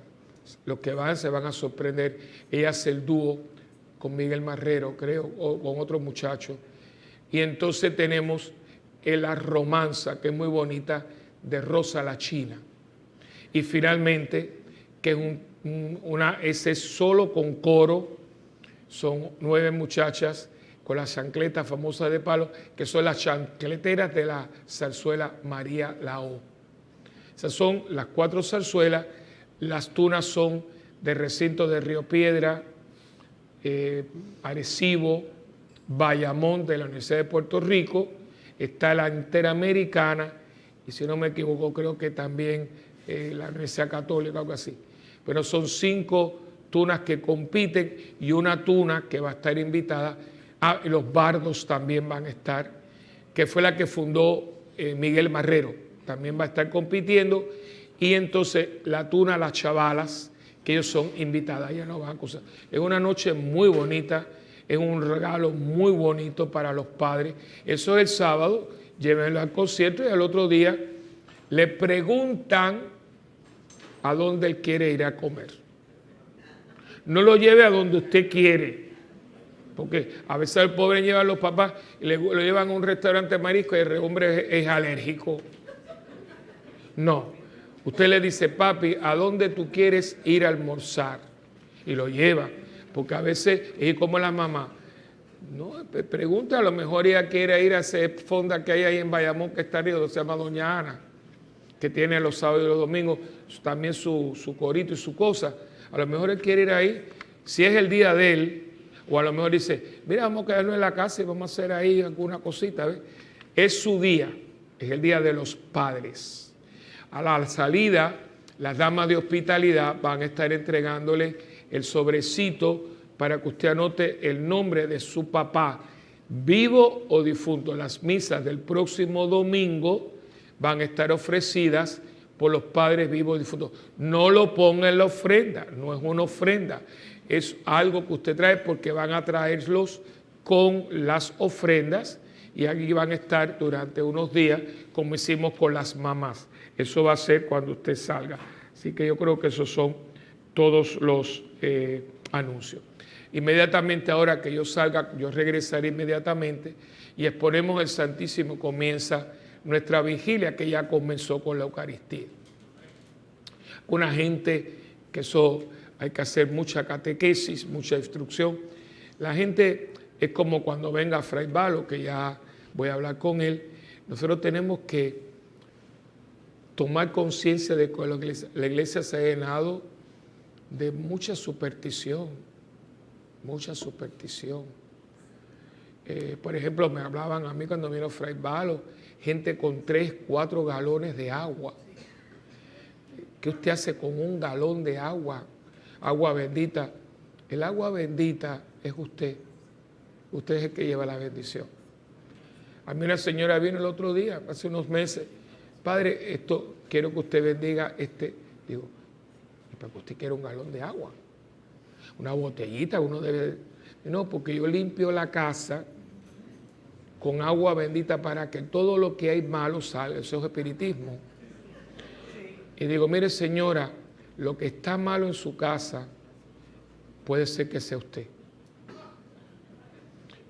[SPEAKER 1] los que se van a sorprender. Ella hace el dúo con Miguel Marrero, creo, o con otro muchacho. Y entonces tenemos La Romanza, que es muy bonita, de Rosa la China. Y finalmente, que es ese es solo con coro, son 9 muchachas con las chancletas famosas de palo, que son las chancleteras de la zarzuela María Lao. Esas son las 4 zarzuelas. Las tunas son de recinto de Río Piedra, Arecibo, Bayamón de la Universidad de Puerto Rico, está la Interamericana y si no me equivoco creo que también la Universidad Católica o algo así. Pero son 5 tunas que compiten y una tuna que va a estar invitada. Y los bardos también van a estar, que fue la que fundó Miguel Marrero, también va a estar compitiendo. Y entonces la tuna Las Chavalas, que ellos son invitadas, ya no van a acusar. Es una noche muy bonita, es un regalo muy bonito para los padres. Eso es el sábado, llévenlo al concierto y al otro día le preguntan a dónde él quiere ir a comer. No lo lleve a donde usted quiere, porque a veces el pobre lleva a los papás y lo llevan a un restaurante marisco y el hombre es alérgico. No, usted le dice, papi, ¿a dónde tú quieres ir a almorzar? Y lo lleva, porque a veces es como la mamá. No, pregunta, a lo mejor ella quiere ir a ese fonda que hay ahí en Bayamón, que está arriba, se llama Doña Ana, que tiene los sábados y los domingos también su corito y su cosa. A lo mejor él quiere ir ahí, si es el día de él, o a lo mejor dice, mira, vamos a quedarnos en la casa y vamos a hacer ahí alguna cosita. ¿Ves? Es su día, es el día de los padres. A la salida, las damas de hospitalidad van a estar entregándole el sobrecito para que usted anote el nombre de su papá, vivo o difunto. Las misas del próximo domingo van a estar ofrecidas por los padres vivos y difuntos. No lo ponga en la ofrenda, no es una ofrenda, es algo que usted trae porque van a traerlos con las ofrendas y aquí van a estar durante unos días como hicimos con las mamás. Eso va a ser cuando usted salga. Así que yo creo que esos son todos los anuncios. Inmediatamente ahora que yo salga, yo regresaré inmediatamente y exponemos el Santísimo. Comienza nuestra vigilia que ya comenzó con la Eucaristía. Una gente que eso hay que hacer mucha catequesis, mucha instrucción. La gente es como cuando venga Fray Balo, que ya voy a hablar con él. Nosotros tenemos que tomar conciencia de que la iglesia se ha llenado de mucha superstición, mucha superstición. Por ejemplo, me hablaban a mí cuando vino Fray Balo, gente con 3, 4 galones de agua. ¿Qué usted hace con un galón de agua? Agua bendita. El agua bendita es usted. Usted es el que lleva la bendición. A mí una señora vino el otro día, hace unos meses. Padre, esto quiero que usted bendiga Digo, ¿y para qué usted quiere un galón de agua? Una botellita, uno debe... No, porque yo limpio la casa con agua bendita para que todo lo que hay malo salga. Eso es espiritismo. Y digo, mire señora, lo que está malo en su casa puede ser que sea usted.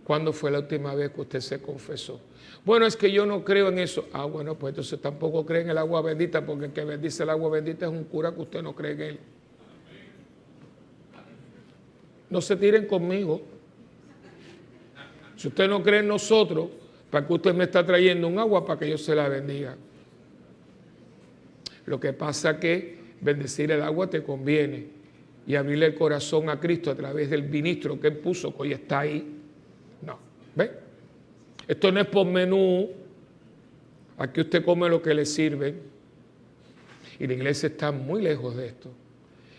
[SPEAKER 1] ¿Cuándo fue la última vez que usted se confesó? Bueno, es que yo no creo en eso. Ah, bueno, pues entonces tampoco cree en el agua bendita, porque el que bendice el agua bendita es un cura que usted no cree en él. No se tiren conmigo. Si usted no cree en nosotros, ¿para qué usted me está trayendo un agua para que yo se la bendiga? Lo que pasa es que bendecir el agua te conviene y abrirle el corazón a Cristo a través del ministro que él puso, que hoy está ahí. No, ¿ve? Esto no es por menú. Aquí usted come lo que le sirven. Y la iglesia está muy lejos de esto.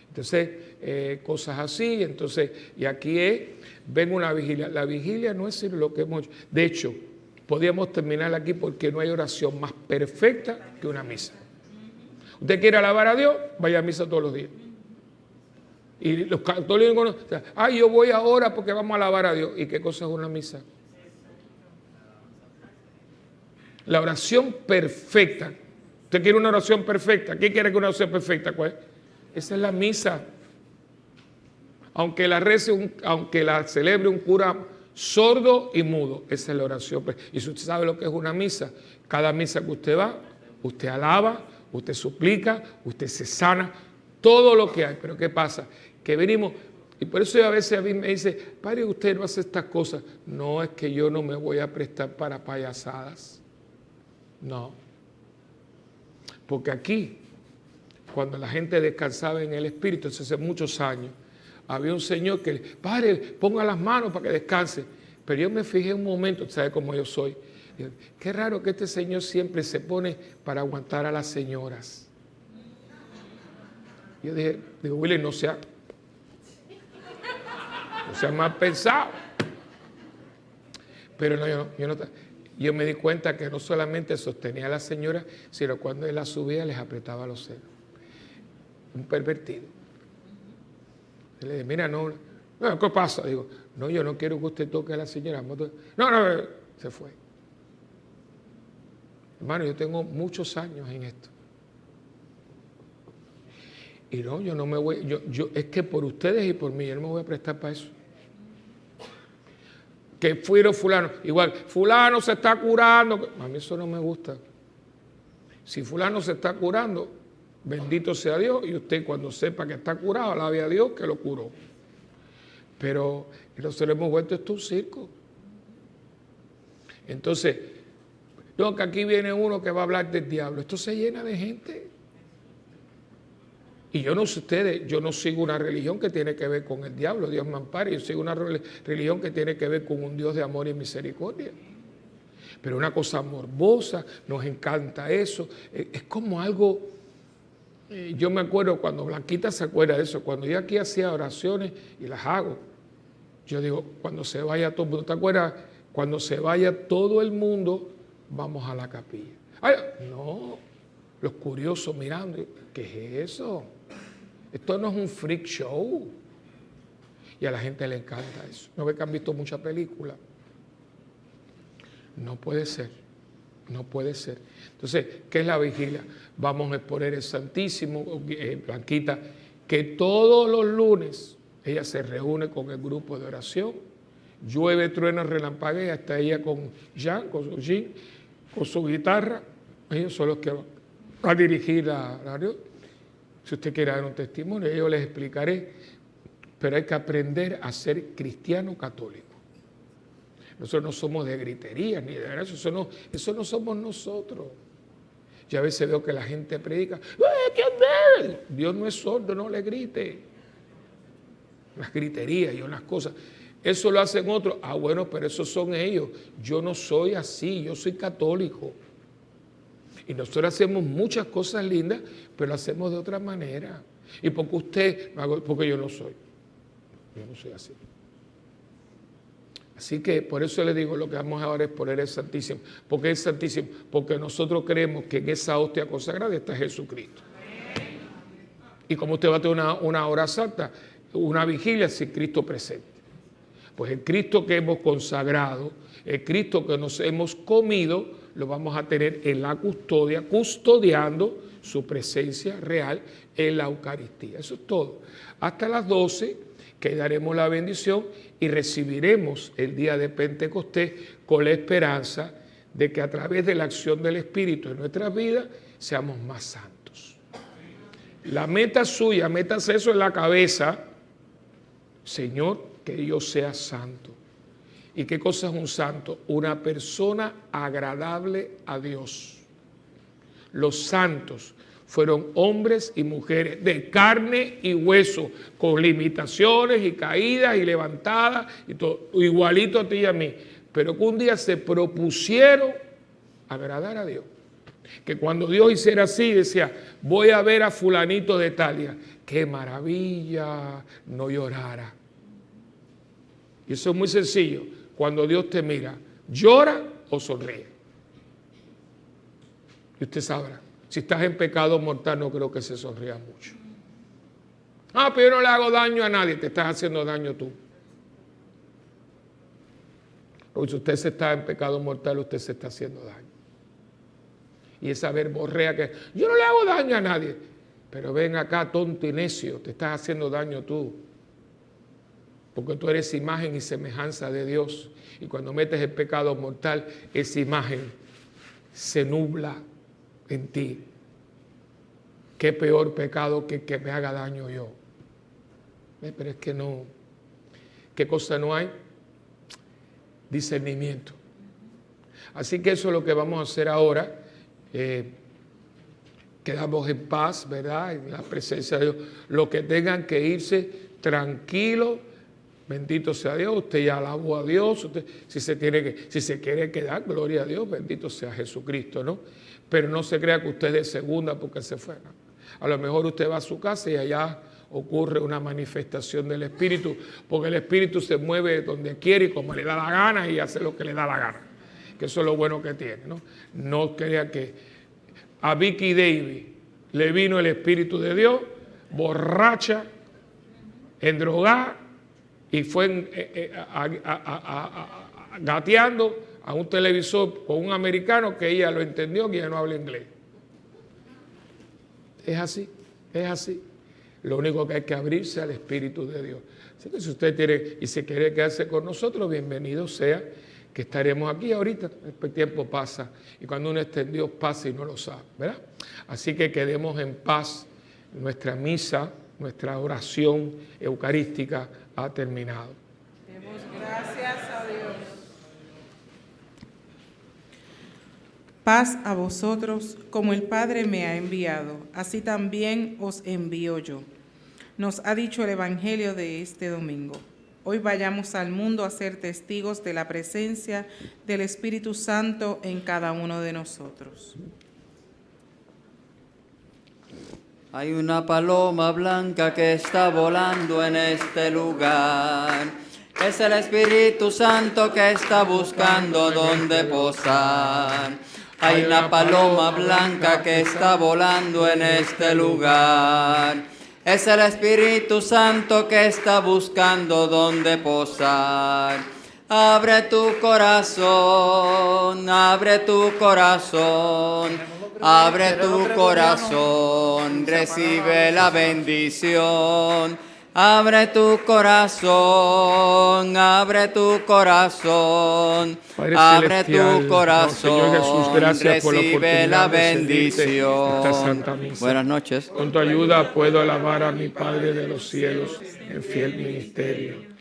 [SPEAKER 1] Entonces, cosas así. Entonces, y aquí ven una vigilia. La vigilia no es lo que hemos hecho. De hecho, podríamos terminar aquí porque no hay oración más perfecta que una misa. Usted quiere alabar a Dios, vaya a misa todos los días. Y los católicos, yo voy ahora porque vamos a alabar a Dios. ¿Y qué cosa es una misa? La oración perfecta. ¿Usted quiere una oración perfecta? ¿Qué quiere que una oración perfecta? ¿Cuál? Esa es la misa. Aunque la celebre un cura sordo y mudo, esa es la oración. Y si usted sabe lo que es una misa, cada misa que usted va, usted alaba, usted suplica, usted se sana, todo lo que hay. Pero ¿qué pasa? Que venimos, y por eso a veces a mí me dice, padre, usted no hace estas cosas. No, es que yo no me voy a prestar para payasadas. No. Porque aquí, cuando la gente descansaba en el Espíritu, hace muchos años, había un señor que, padre, ponga las manos para que descanse. Pero yo me fijé un momento, ¿sabe cómo yo soy? Digo, qué raro que este señor siempre se pone para aguantar a las señoras. Yo digo, Willy, no sea mal pensado. Pero no, yo me di cuenta que no solamente sostenía a las señoras, sino cuando él las subía les apretaba los senos. Un pervertido. Le dije, mira, no, ¿qué pasa? Digo, no, yo no quiero que usted toque a la señora. No, se fue. Hermano, yo tengo muchos años en esto. Y no, yo no me voy, es que por ustedes y por mí, yo no me voy a prestar para eso. Que fueron fulano, igual, fulano se está curando. A mí eso no me gusta. Si fulano se está curando, bendito sea Dios, y usted cuando sepa que está curado, alabe a Dios que lo curó. Pero nosotros hemos vuelto esto un circo. Entonces, no, que aquí viene uno que va a hablar del diablo. Esto se llena de gente. Y yo no sé ustedes, yo no sigo una religión que tiene que ver con el diablo, Dios me ampare. Yo sigo una religión que tiene que ver con un Dios de amor y misericordia. Pero una cosa morbosa, nos encanta eso. Es como algo, yo me acuerdo cuando Blanquita se acuerda de eso, cuando yo aquí hacía oraciones y las hago. Yo digo, cuando se vaya todo el mundo, ¿te acuerdas? Cuando se vaya todo el mundo, vamos a la capilla. Ay, no, los curiosos mirando, ¿qué es eso? Esto no es un freak show. Y a la gente le encanta eso. ¿No ve que han visto muchas películas? No puede ser. No puede ser. Entonces, ¿qué es la vigilia? Vamos a exponer el Santísimo, Blanquita, que todos los lunes ella se reúne con el grupo de oración. Llueve, truena, relampaguea, está ella con Jean, con su Jean, con su guitarra. Ellos son los que van a dirigir la radio. Si usted quiere dar un testimonio, yo les explicaré. pero hay que aprender a ser cristiano católico. Nosotros no somos de gritería ni de eso no somos nosotros. Yo a veces veo que la gente predica, Dios no es sordo, no le grite. Las griterías y unas cosas. Eso lo hacen otros. Ah, bueno, pero esos son ellos. Yo no soy así, yo soy católico. Y nosotros hacemos muchas cosas lindas, pero lo hacemos de otra manera. Y porque usted, porque yo no soy. Yo no soy así. Así que por eso le digo, lo que vamos ahora es poner el Santísimo. ¿Por qué el Santísimo? Porque nosotros creemos que en esa hostia consagrada está Jesucristo. Y como usted va a tener una hora santa, una vigilia sin Cristo presente. Pues el Cristo que hemos consagrado, el Cristo que nos hemos comido, lo vamos a tener en la custodia, custodiando su presencia real en la Eucaristía. Eso es todo. Hasta las 12, que daremos la bendición y recibiremos el día de Pentecostés con la esperanza de que a través de la acción del Espíritu en nuestras vidas seamos más santos. La meta suya, métase eso en la cabeza, Señor, que yo sea santo. ¿Y qué cosa es un santo? Una persona agradable a Dios. Los santos fueron hombres y mujeres de carne y hueso, con limitaciones y caídas y levantadas, y todo, igualito a ti y a mí, pero que un día se propusieron agradar a Dios. Que cuando Dios hiciera así, decía, voy a ver a fulanito de Italia, qué maravilla, no llorara. Y eso es muy sencillo. Cuando Dios te mira, ¿llora o sonríe? Y usted sabrá. Si estás en pecado mortal, no creo que se sonría mucho. Ah, pero yo no le hago daño a nadie. Te estás haciendo daño tú. Porque si usted se está en pecado mortal, usted se está haciendo daño. Y esa verborrea que yo no le hago daño a nadie. Pero ven acá, tonto y necio, te estás haciendo daño tú. Porque tú eres imagen y semejanza de Dios. Y cuando metes el pecado mortal, esa imagen se nubla en ti. Qué peor pecado que me haga daño yo. Pero es que no. ¿Qué cosa no hay? Discernimiento. Así que eso es lo que vamos a hacer ahora. Quedamos en paz, ¿verdad? En la presencia de Dios. Los que tengan que irse, tranquilos. Bendito sea Dios, usted ya alabó a Dios, usted, si se quiere quedar, gloria a Dios, bendito sea Jesucristo, ¿no? Pero no se crea que usted es de segunda porque se fue, ¿no? A lo mejor usted va a su casa y allá ocurre una manifestación del Espíritu, porque el Espíritu se mueve donde quiere y como le da la gana y hace lo que le da la gana, que eso es lo bueno que tiene, ¿no? No crea que a Vicky Davis le vino el Espíritu de Dios, borracha, endrogada, y fue gateando a un televisor con un americano que ella lo entendió, que ella no habla inglés. Es así, es así. Lo único que hay que abrirse al Espíritu de Dios. Así que si usted quiere y se quiere quedarse con nosotros, bienvenido sea, que estaremos aquí ahorita. El tiempo pasa y cuando uno está en Dios pasa y no lo sabe, ¿verdad? Así que quedemos en paz. Nuestra misa, nuestra oración eucarística ha terminado.
[SPEAKER 5] Demos gracias a Dios. Paz a vosotros, como el Padre me ha enviado, así también os envío yo. Nos ha dicho el Evangelio de este domingo. Hoy vayamos al mundo a ser testigos de la presencia del Espíritu Santo en cada uno de nosotros.
[SPEAKER 3] Hay una paloma blanca que está volando en este lugar. Es el Espíritu Santo que está buscando dónde posar. Hay una paloma blanca que está volando en este lugar. Es el Espíritu Santo que está buscando dónde posar. Abre tu corazón, abre tu corazón. Abre tu corazón, recibe la bendición. Abre tu corazón, abre tu corazón,
[SPEAKER 1] Padre
[SPEAKER 3] abre
[SPEAKER 1] celestial,
[SPEAKER 3] tu corazón.
[SPEAKER 1] Señor Jesús, gracias por la
[SPEAKER 3] Recibe la
[SPEAKER 1] oportunidad de servirte esta
[SPEAKER 3] bendición.
[SPEAKER 1] Santa Misa.
[SPEAKER 3] Buenas noches.
[SPEAKER 1] Con tu ayuda puedo alabar a mi Padre de los cielos en fiel ministerio.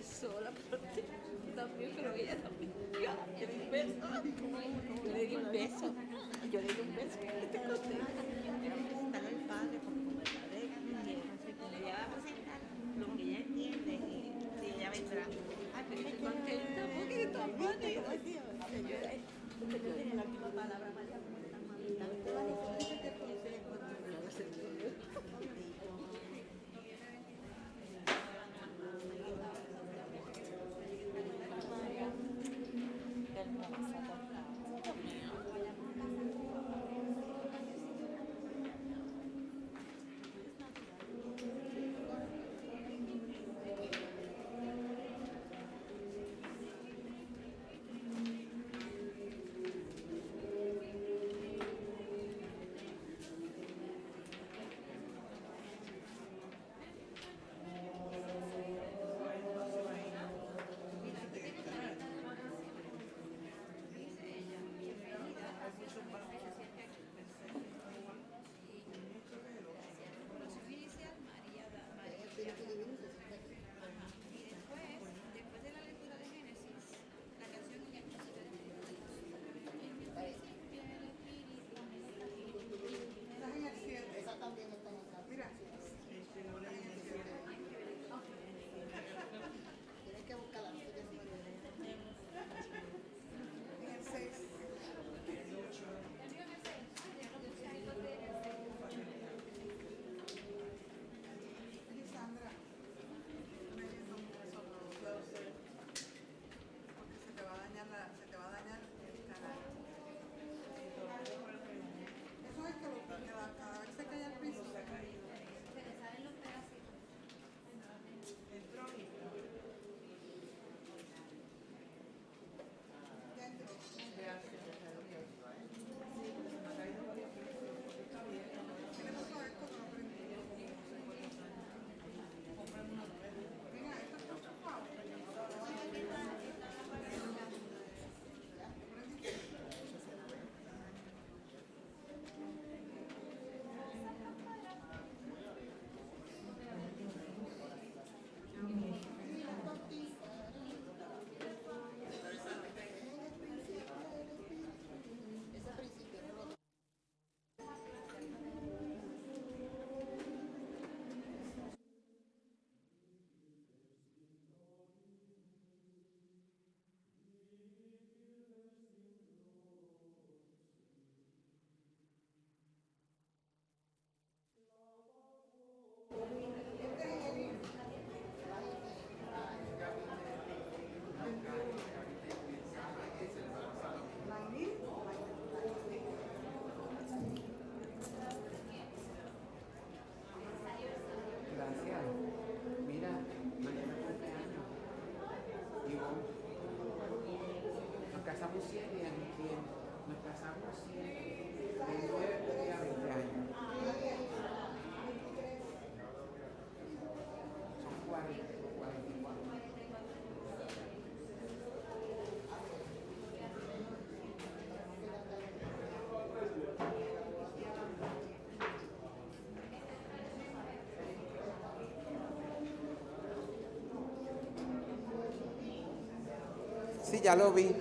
[SPEAKER 4] Sola, pero también, pero ella también. Yo le di un beso. Yo le di un beso. Yo le di un beso. Estoy contenta. Presentar al padre como el padre le va a presentar lo que ella entiende y ella vendrá. Ay, pero estoy contenta porque está padre. Yo tenía la última palabra, María.
[SPEAKER 6] Tenemos 7 años bien. Nos casamos 9 a 20 años. Son 40 o 44. Sí, ya lo vi.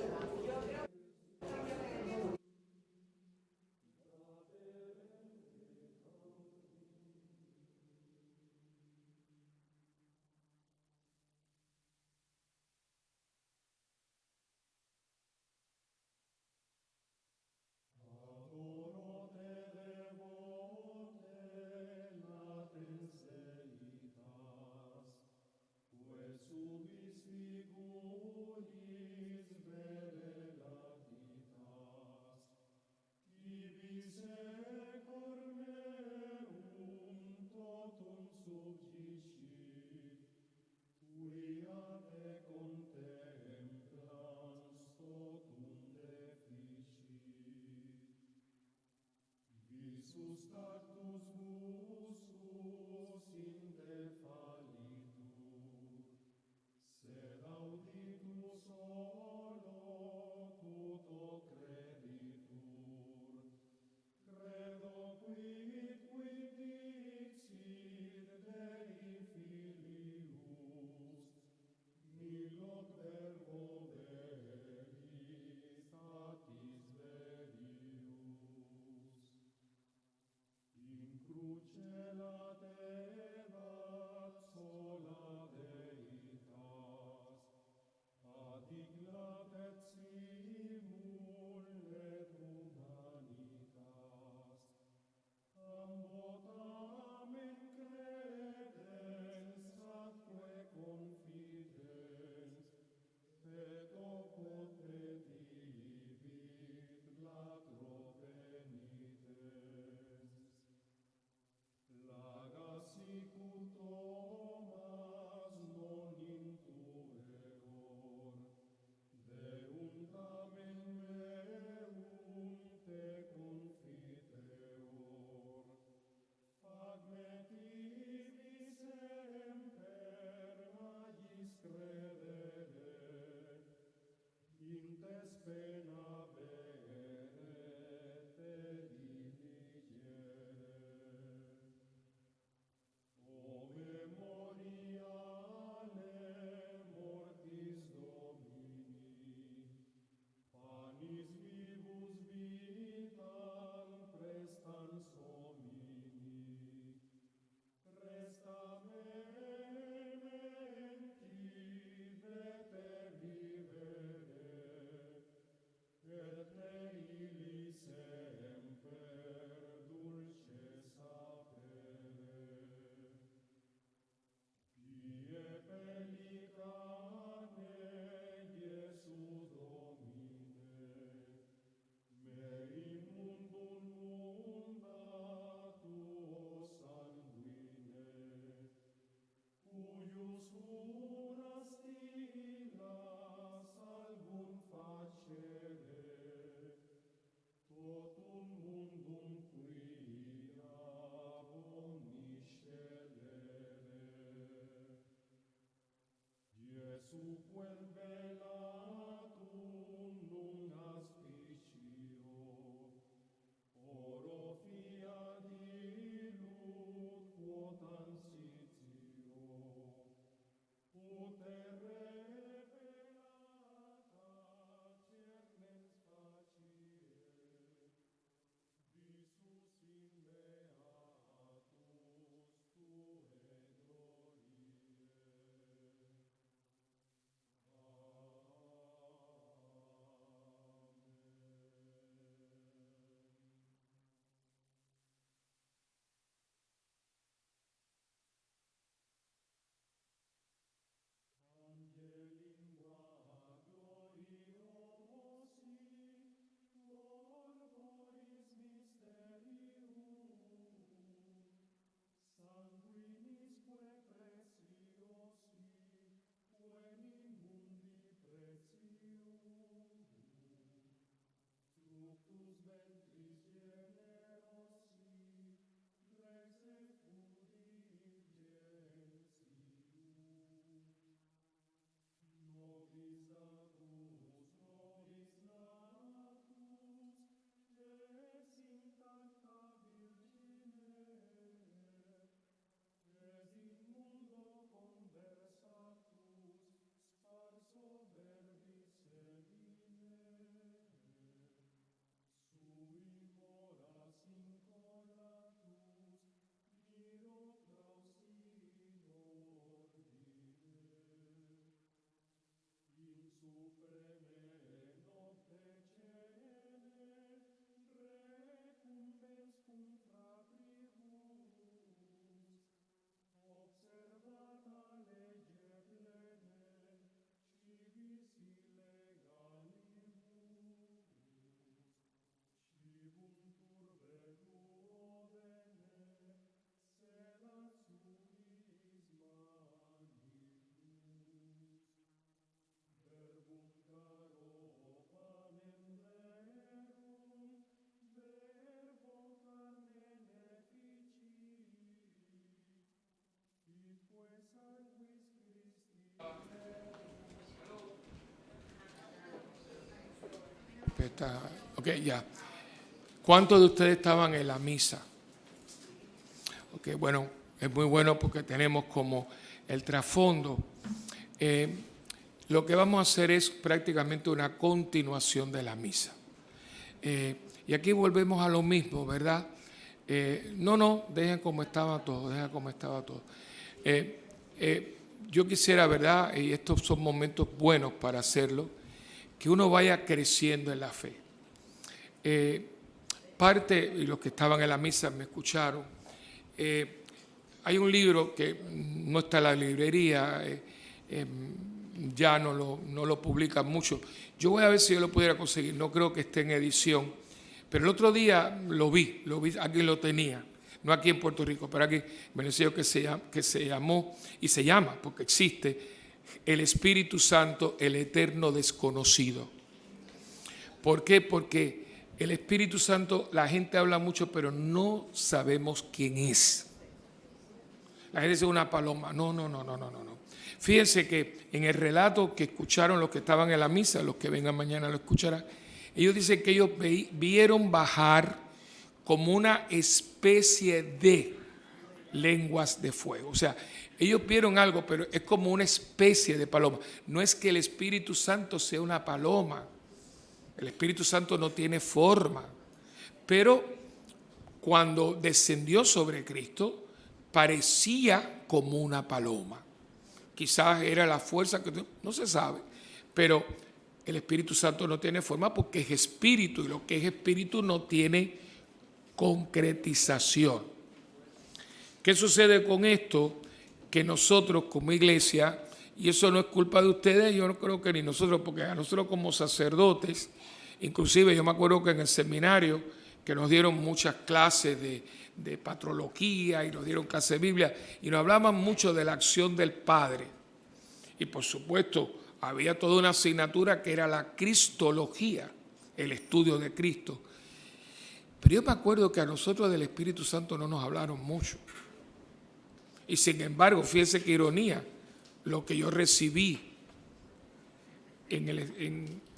[SPEAKER 1] está. Ok, ya. ¿Cuántos de ustedes estaban en la misa? Ok, bueno, es muy bueno porque tenemos como el trasfondo. Lo que vamos a hacer es prácticamente una continuación de la misa. Y aquí volvemos a lo mismo, ¿verdad? No, dejen como estaba todo, yo quisiera, ¿verdad? Y estos son momentos buenos para hacerlo, que uno vaya creciendo en la fe. Y los que estaban en la misa me escucharon, hay un libro que no está en la librería, ya no lo publican mucho. Yo voy a ver si yo lo pudiera conseguir, no creo que esté en edición, pero el otro día lo vi, alguien lo tenía, no aquí en Puerto Rico, pero aquí en Venezuela, que se llamó y se llama, porque existe, El Espíritu Santo, el eterno desconocido. ¿Por qué? Porque el Espíritu Santo, la gente habla mucho, pero no sabemos quién es. La gente dice una paloma. No. Fíjense que en el relato que escucharon los que estaban en la misa, los que vengan mañana lo escucharán, ellos dicen que ellos vieron bajar como una especie de lenguas de fuego. O sea, ellos vieron algo, pero es como una especie de paloma. No es que el Espíritu Santo sea una paloma. El Espíritu Santo no tiene forma. Pero cuando descendió sobre Cristo, parecía como una paloma. Quizás era la fuerza que no se sabe, pero el Espíritu Santo no tiene forma porque es espíritu, y lo que es espíritu no tiene concretización. ¿Qué sucede con esto? Que nosotros como iglesia, y eso no es culpa de ustedes, yo no creo que ni nosotros, porque a nosotros como sacerdotes, inclusive yo me acuerdo que en el seminario que nos dieron muchas clases de patrología y nos dieron clases de Biblia y nos hablaban mucho de la acción del Padre. Y por supuesto había toda una asignatura que era la cristología, el estudio de Cristo. Pero yo me acuerdo que a nosotros del Espíritu Santo no nos hablaron mucho. Y sin embargo, fíjense qué ironía, lo que yo recibí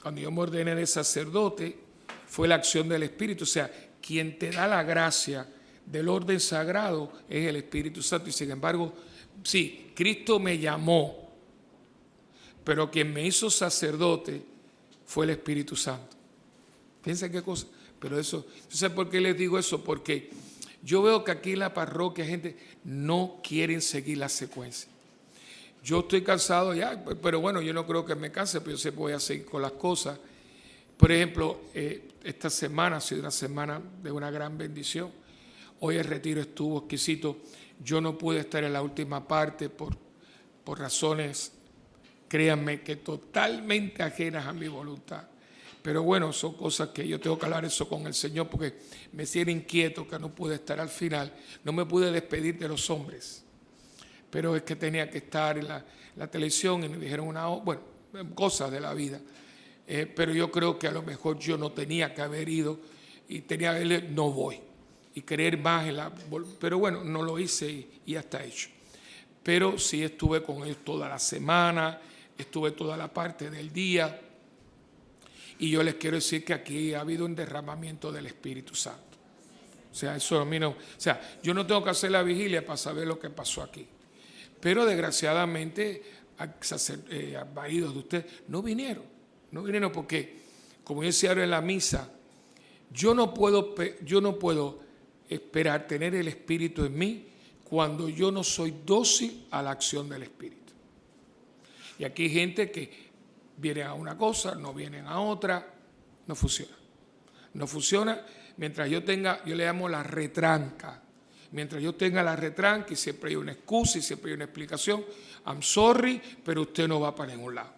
[SPEAKER 1] cuando yo me ordené de sacerdote fue la acción del Espíritu. O sea, quien te da la gracia del orden sagrado es el Espíritu Santo. Y sin embargo, sí, Cristo me llamó, pero quien me hizo sacerdote fue el Espíritu Santo. Fíjense qué cosa. Pero eso, ¿sabes por qué les digo eso? Porque yo veo que aquí en la parroquia gente no quieren seguir la secuencia. Yo estoy cansado ya, pero bueno, yo no creo que me canse, pero yo sé que voy a seguir con las cosas. Por ejemplo, esta semana ha sido una semana de una gran bendición. Hoy el retiro estuvo exquisito. Yo no pude estar en la última parte por razones, créanme, que totalmente ajenas a mi voluntad. Pero bueno, son cosas que yo tengo que hablar eso con el Señor porque me siento inquieto que no pude estar al final. No me pude despedir de los hombres. Pero es que tenía que estar en la televisión y me dijeron cosas de la vida. Pero yo creo que a lo mejor yo no tenía que haber ido y tenía que haberle, no voy. Y creer más pero bueno, no lo hice y ya está hecho. Pero sí estuve con ellos toda la semana, estuve toda la parte del día. Y yo les quiero decir que aquí ha habido un derramamiento del Espíritu Santo. O sea, eso a mí no. O sea, yo no tengo que hacer la vigilia para saber lo que pasó aquí. Pero desgraciadamente, a maridos de ustedes no vinieron porque, como yo decía ahora en la misa, yo no puedo esperar tener el Espíritu en mí cuando yo no soy dócil a la acción del Espíritu. Y aquí hay gente que viene a una cosa, no vienen a otra, no funciona. No funciona mientras yo le llamo la retranca. Mientras yo tenga la retranca y siempre hay una excusa y siempre hay una explicación, I'm sorry, pero usted no va para ningún lado.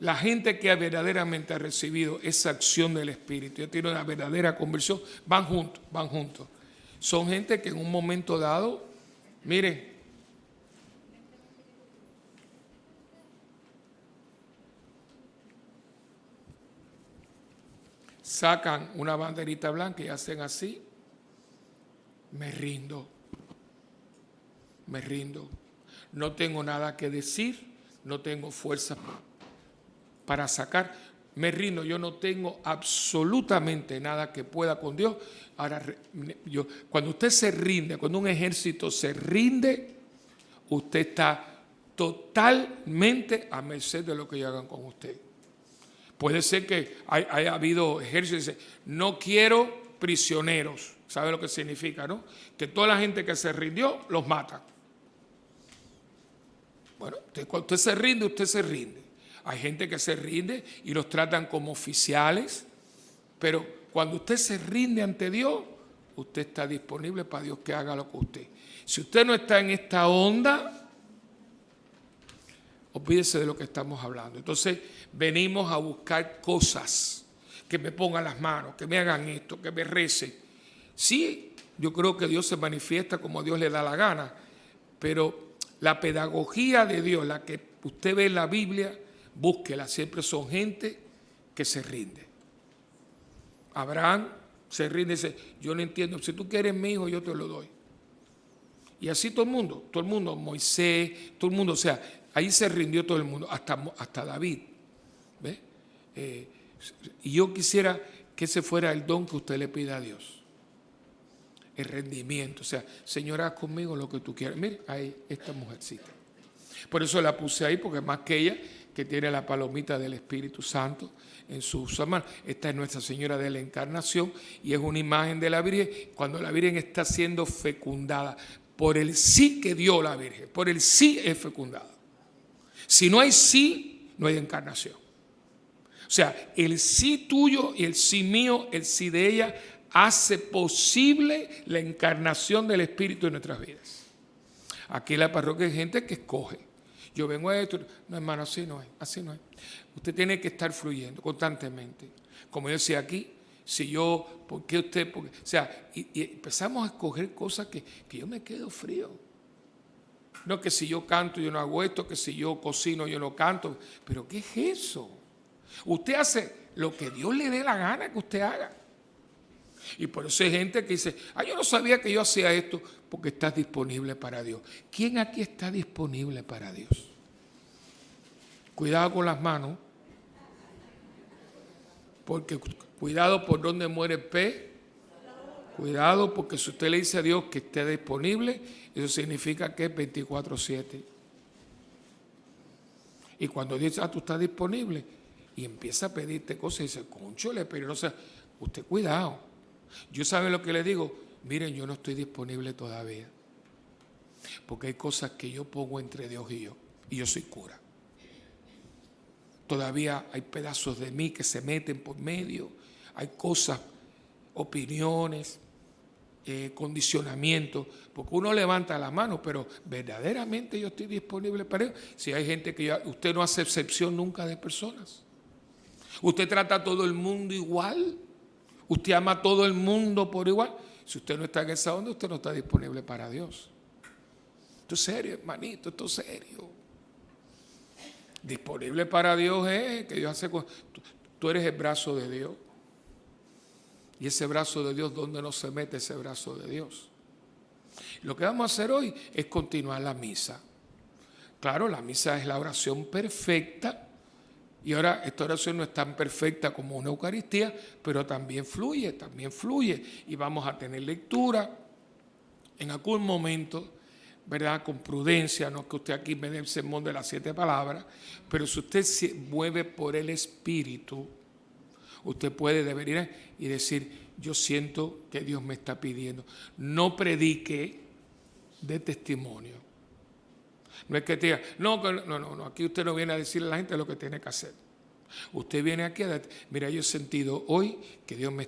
[SPEAKER 1] La gente que verdaderamente ha recibido esa acción del Espíritu, ya tiene una verdadera conversión, van juntos. Son gente que en un momento dado, miren, sacan una banderita blanca y hacen así, me rindo, no tengo nada que decir, no tengo fuerza para sacar, me rindo, yo no tengo absolutamente nada que pueda con Dios. Ahora, cuando usted se rinde, cuando un ejército se rinde, usted está totalmente a merced de lo que ellos hagan con usted. Puede ser que haya habido ejércitos que dicen, no quiero prisioneros. ¿Sabe lo que significa, no? Que toda la gente que se rindió, los mata. Bueno, cuando usted se rinde, usted se rinde. Hay gente que se rinde y los tratan como oficiales, pero cuando usted se rinde ante Dios, usted está disponible para Dios que haga lo que usted. Si usted no está en esta onda, olvídese de lo que estamos hablando. Entonces, venimos a buscar cosas, que me pongan las manos, que me hagan esto, que me recen. Sí, yo creo que Dios se manifiesta como Dios le da la gana, pero la pedagogía de Dios, la que usted ve en la Biblia, búsquela, siempre son gente que se rinde. Abraham se rinde y dice, yo no entiendo, si tú quieres mi hijo, yo te lo doy. Y así todo el mundo, Moisés, todo el mundo, o sea, ahí se rindió todo el mundo, hasta David. ¿Ve? Y yo quisiera que ese fuera el don que usted le pida a Dios. El rendimiento, o sea, Señor, haz conmigo lo que tú quieras. Mire, ahí esta mujercita. Por eso la puse ahí, porque más que ella, que tiene la palomita del Espíritu Santo en sus manos. Esta es Nuestra Señora de la Encarnación y es una imagen de la Virgen cuando la Virgen está siendo fecundada por el sí que dio la Virgen. Por el sí es fecundada. Si no hay sí, no hay encarnación. O sea, el sí tuyo y el sí mío, el sí de ella, hace posible la encarnación del Espíritu en nuestras vidas. Aquí en la parroquia hay gente que escoge. Yo vengo a esto. No, hermano, así no es. Así no es. Usted tiene que estar fluyendo constantemente. Como yo decía aquí, si yo, ¿por qué usted? Porque, o sea, y empezamos a escoger cosas que yo me quedo frío. No que si yo canto yo no hago esto, que si yo cocino yo no canto. Pero ¿qué es eso? Usted hace lo que Dios le dé la gana que usted haga. Y por eso hay gente que dice, yo no sabía que yo hacía esto, porque estás disponible para Dios. ¿Quién aquí está disponible para Dios? Cuidado con las manos, porque cuidado por donde muere el pez, cuidado porque si usted le dice a Dios que esté disponible, eso significa que es 24/7. Y cuando dice, tú estás disponible, y empieza a pedirte cosas, y dice, cónchole, pero no sé, usted cuidado. Yo sabe lo que le digo, miren, yo no estoy disponible todavía, porque hay cosas que yo pongo entre Dios y yo soy cura. Todavía hay pedazos de mí que se meten por medio, hay cosas, opiniones, condicionamientos, porque uno levanta la mano, pero verdaderamente yo estoy disponible para Dios. Si hay gente que usted no hace excepción nunca de personas, usted trata a todo el mundo igual. Usted ama a todo el mundo por igual. Si usted no está en esa onda, usted no está disponible para Dios. Esto es serio, hermanito, esto es serio. Disponible para Dios es que Dios hace... Tú eres el brazo de Dios. Y ese brazo de Dios, ¿dónde no se mete ese brazo de Dios? Lo que vamos a hacer hoy es continuar la misa. Claro, la misa es la oración perfecta. Y ahora esta oración no es tan perfecta como una Eucaristía, pero también fluye. Y vamos a tener lectura en algún momento, ¿verdad? Con prudencia, no que usted aquí me dé el sermón de las 7 palabras, pero si usted se mueve por el Espíritu, usted puede debería y decir, yo siento que Dios me está pidiendo. No predique de testimonio. No es que te diga, no, aquí usted no viene a decirle a la gente lo que tiene que hacer. Usted viene aquí a decir, mira, yo he sentido hoy que Dios me